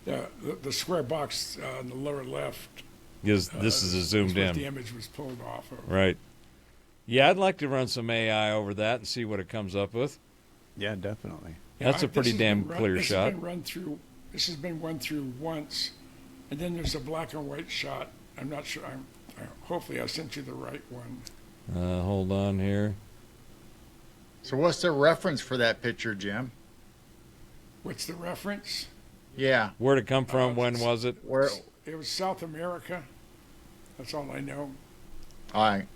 The square box on the lower left. This is a zoomed in. The image was pulled off of. Right. Yeah, I'd like to run some AI over that and see what it comes up with. Yeah, definitely. That's a pretty damn clear shot. This has been run through once, and then there's a black and white shot. I'm not sure. Hopefully I sent you the right one. Hold on here. So what's the reference for that picture, Jim? What's the reference? Yeah. Where'd it come from? When was it? Where? It was South America. That's all I know. All right.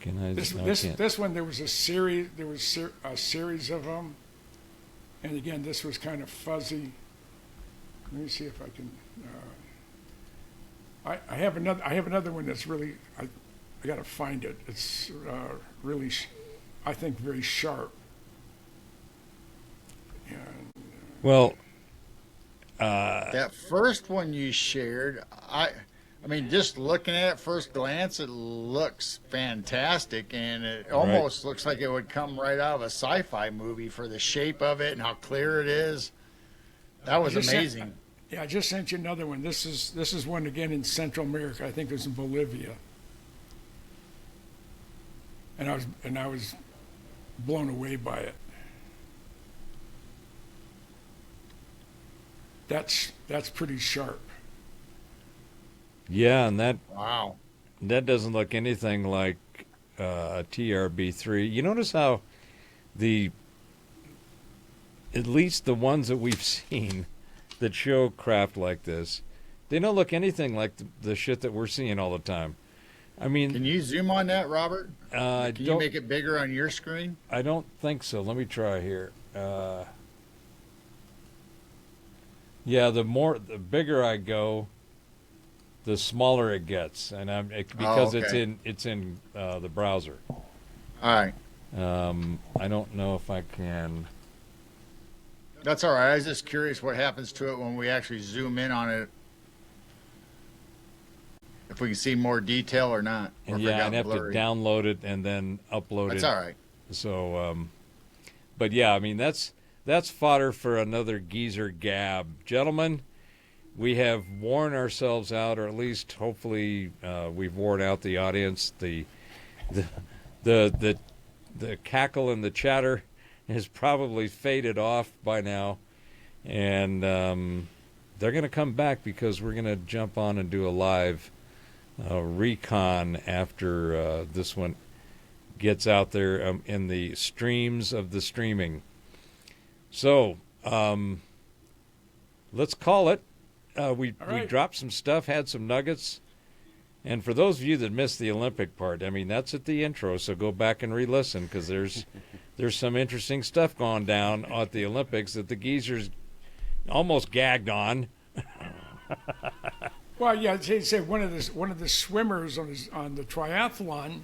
This one, there was a series. There was a series of them, and again, this was kind of fuzzy. Let me see if I can. I have another one that's really. I got to find it. It's really, I think, very sharp. And, well, that first one you shared, I mean, just looking at it at first glance, it looks fantastic, and it almost looks like it would come right out of a sci-fi movie for the shape of it and how clear it is. That was amazing. I just sent you another one. This is one again in Central America. I think it was in Bolivia, and I was blown away by it. That's pretty sharp. Yeah, and that doesn't look anything like a TRB-3. You notice how at least the ones that we've seen that show craft like this, they don't look anything like the shit that we're seeing all the time. I mean, can you zoom on that, Robert? Can you make it bigger on your screen? I don't think so. Let me try here. Yeah, the bigger I go, the smaller it gets, and because it's in the browser. All right. I don't know if I can. That's all right. I was just curious what happens to it when we actually zoom in on it. If we can see more detail or not. Or yeah, I'd have to download it and then upload it. That's all right. So, but yeah, I mean, that's fodder for another geezer gab. Gentlemen, we have worn ourselves out, or at least hopefully we've worn out the audience. The cackle and the chatter has probably faded off by now, and they're going to come back because we're going to jump on and do a live recon after this one gets out there in the streams of the streaming. So let's call it. We dropped some stuff, had some nuggets. And for those of you that missed the Olympic part, I mean, that's at the intro, so go back and re-listen because there's some interesting stuff going down at the Olympics that the geezers almost gagged on. Well, yeah, they say one of the swimmers on the triathlon,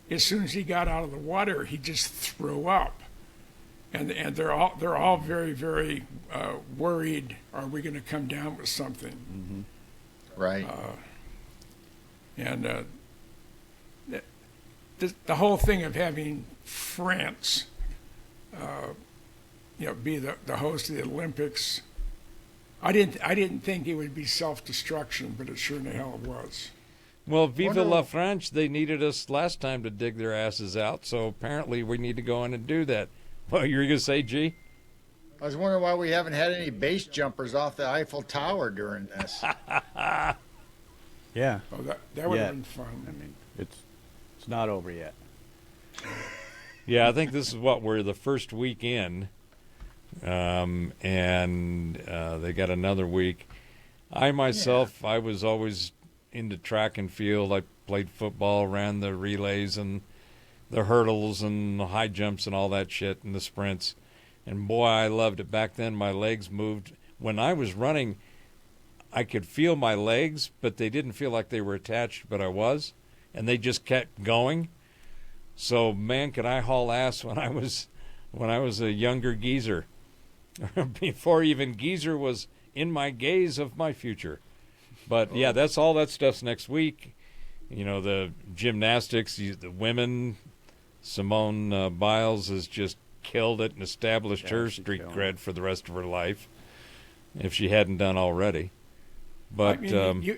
as soon as he got out of the water, he just threw up, and they're all very, very worried. Are we going to come down with something? Mm-hmm. Right. And the whole thing of having France, be the host of the Olympics. I didn't think it would be self-destruction, but it sure in the hell it was. Well, Vive la France, they needed us last time to dig their asses out, so apparently we need to go in and do that. What you were going to say, G? I was wondering why we haven't had any base jumpers off the Eiffel Tower during this. Yeah. Oh, that would have been fun. I mean, it's not over yet. Yeah, I think this is we're the first week in, and they got another week. I myself, I was always into track and field. I played football, ran the relays and the hurdles and the high jumps and all that shit and the sprints. And boy, I loved it. Back then, my legs moved. When I was running, I could feel my legs, but they didn't feel like they were attached, but I was. And they just kept going. So, man, could I haul ass when I was a younger geezer. Before even geezer was in my gaze of my future. But, yeah, that's all that stuff's next week. You know, the gymnastics, the women, Simone Biles has just killed it and established her street cred for the rest of her life, if she hadn't done already. But I mean,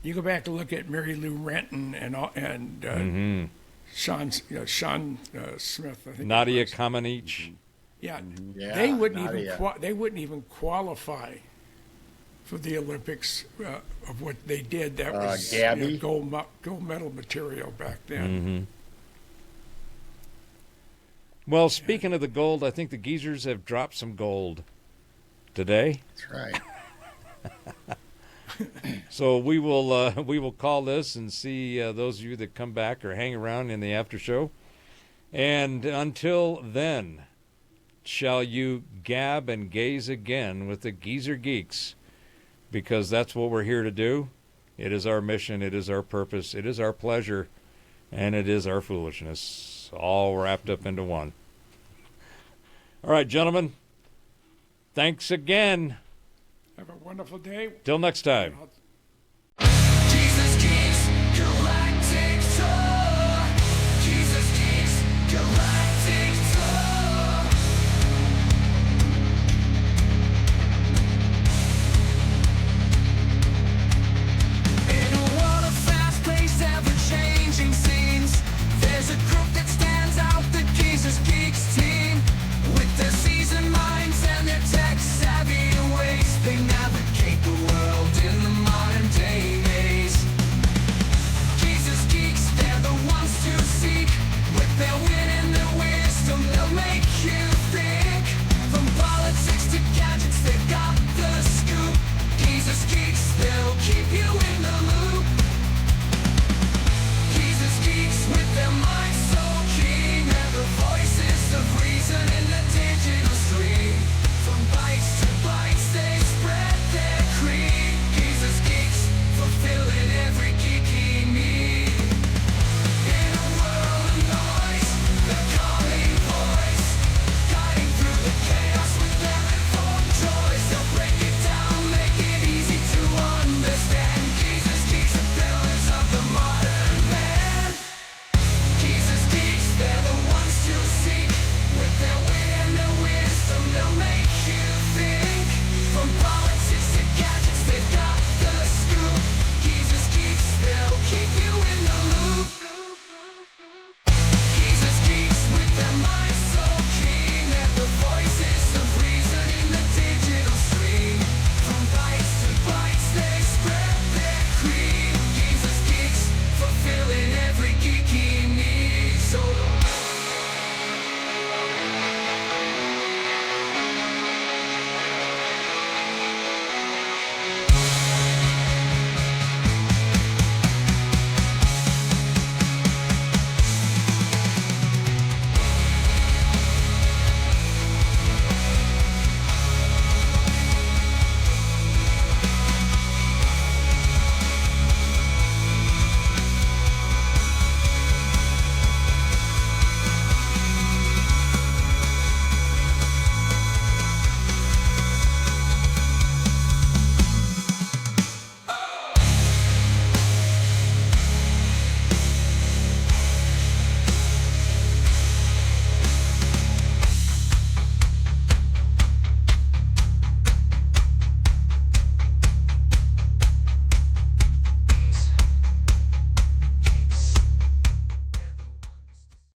you go back to look at Mary Lou Renton and Sean Smith. I think Nadia Comaneci. Yeah, Yeah, they wouldn't Nadia. they wouldn't even qualify for the Olympics of what they did. That was Gabby? gold medal material back then. Mm-hmm. Well, speaking of the gold, I think the geezers have dropped some gold today. That's right. So we will call this and see those of you that come back or hang around in the after show. And until then, shall you gab and gaze again with the Geezer Geeks, because that's what we're here to do. It is our mission, it is our purpose, it is our pleasure, and it is our foolishness, all wrapped up into one. All right, gentlemen, thanks again. Have a wonderful day. Till next time. Jesus keeps your life.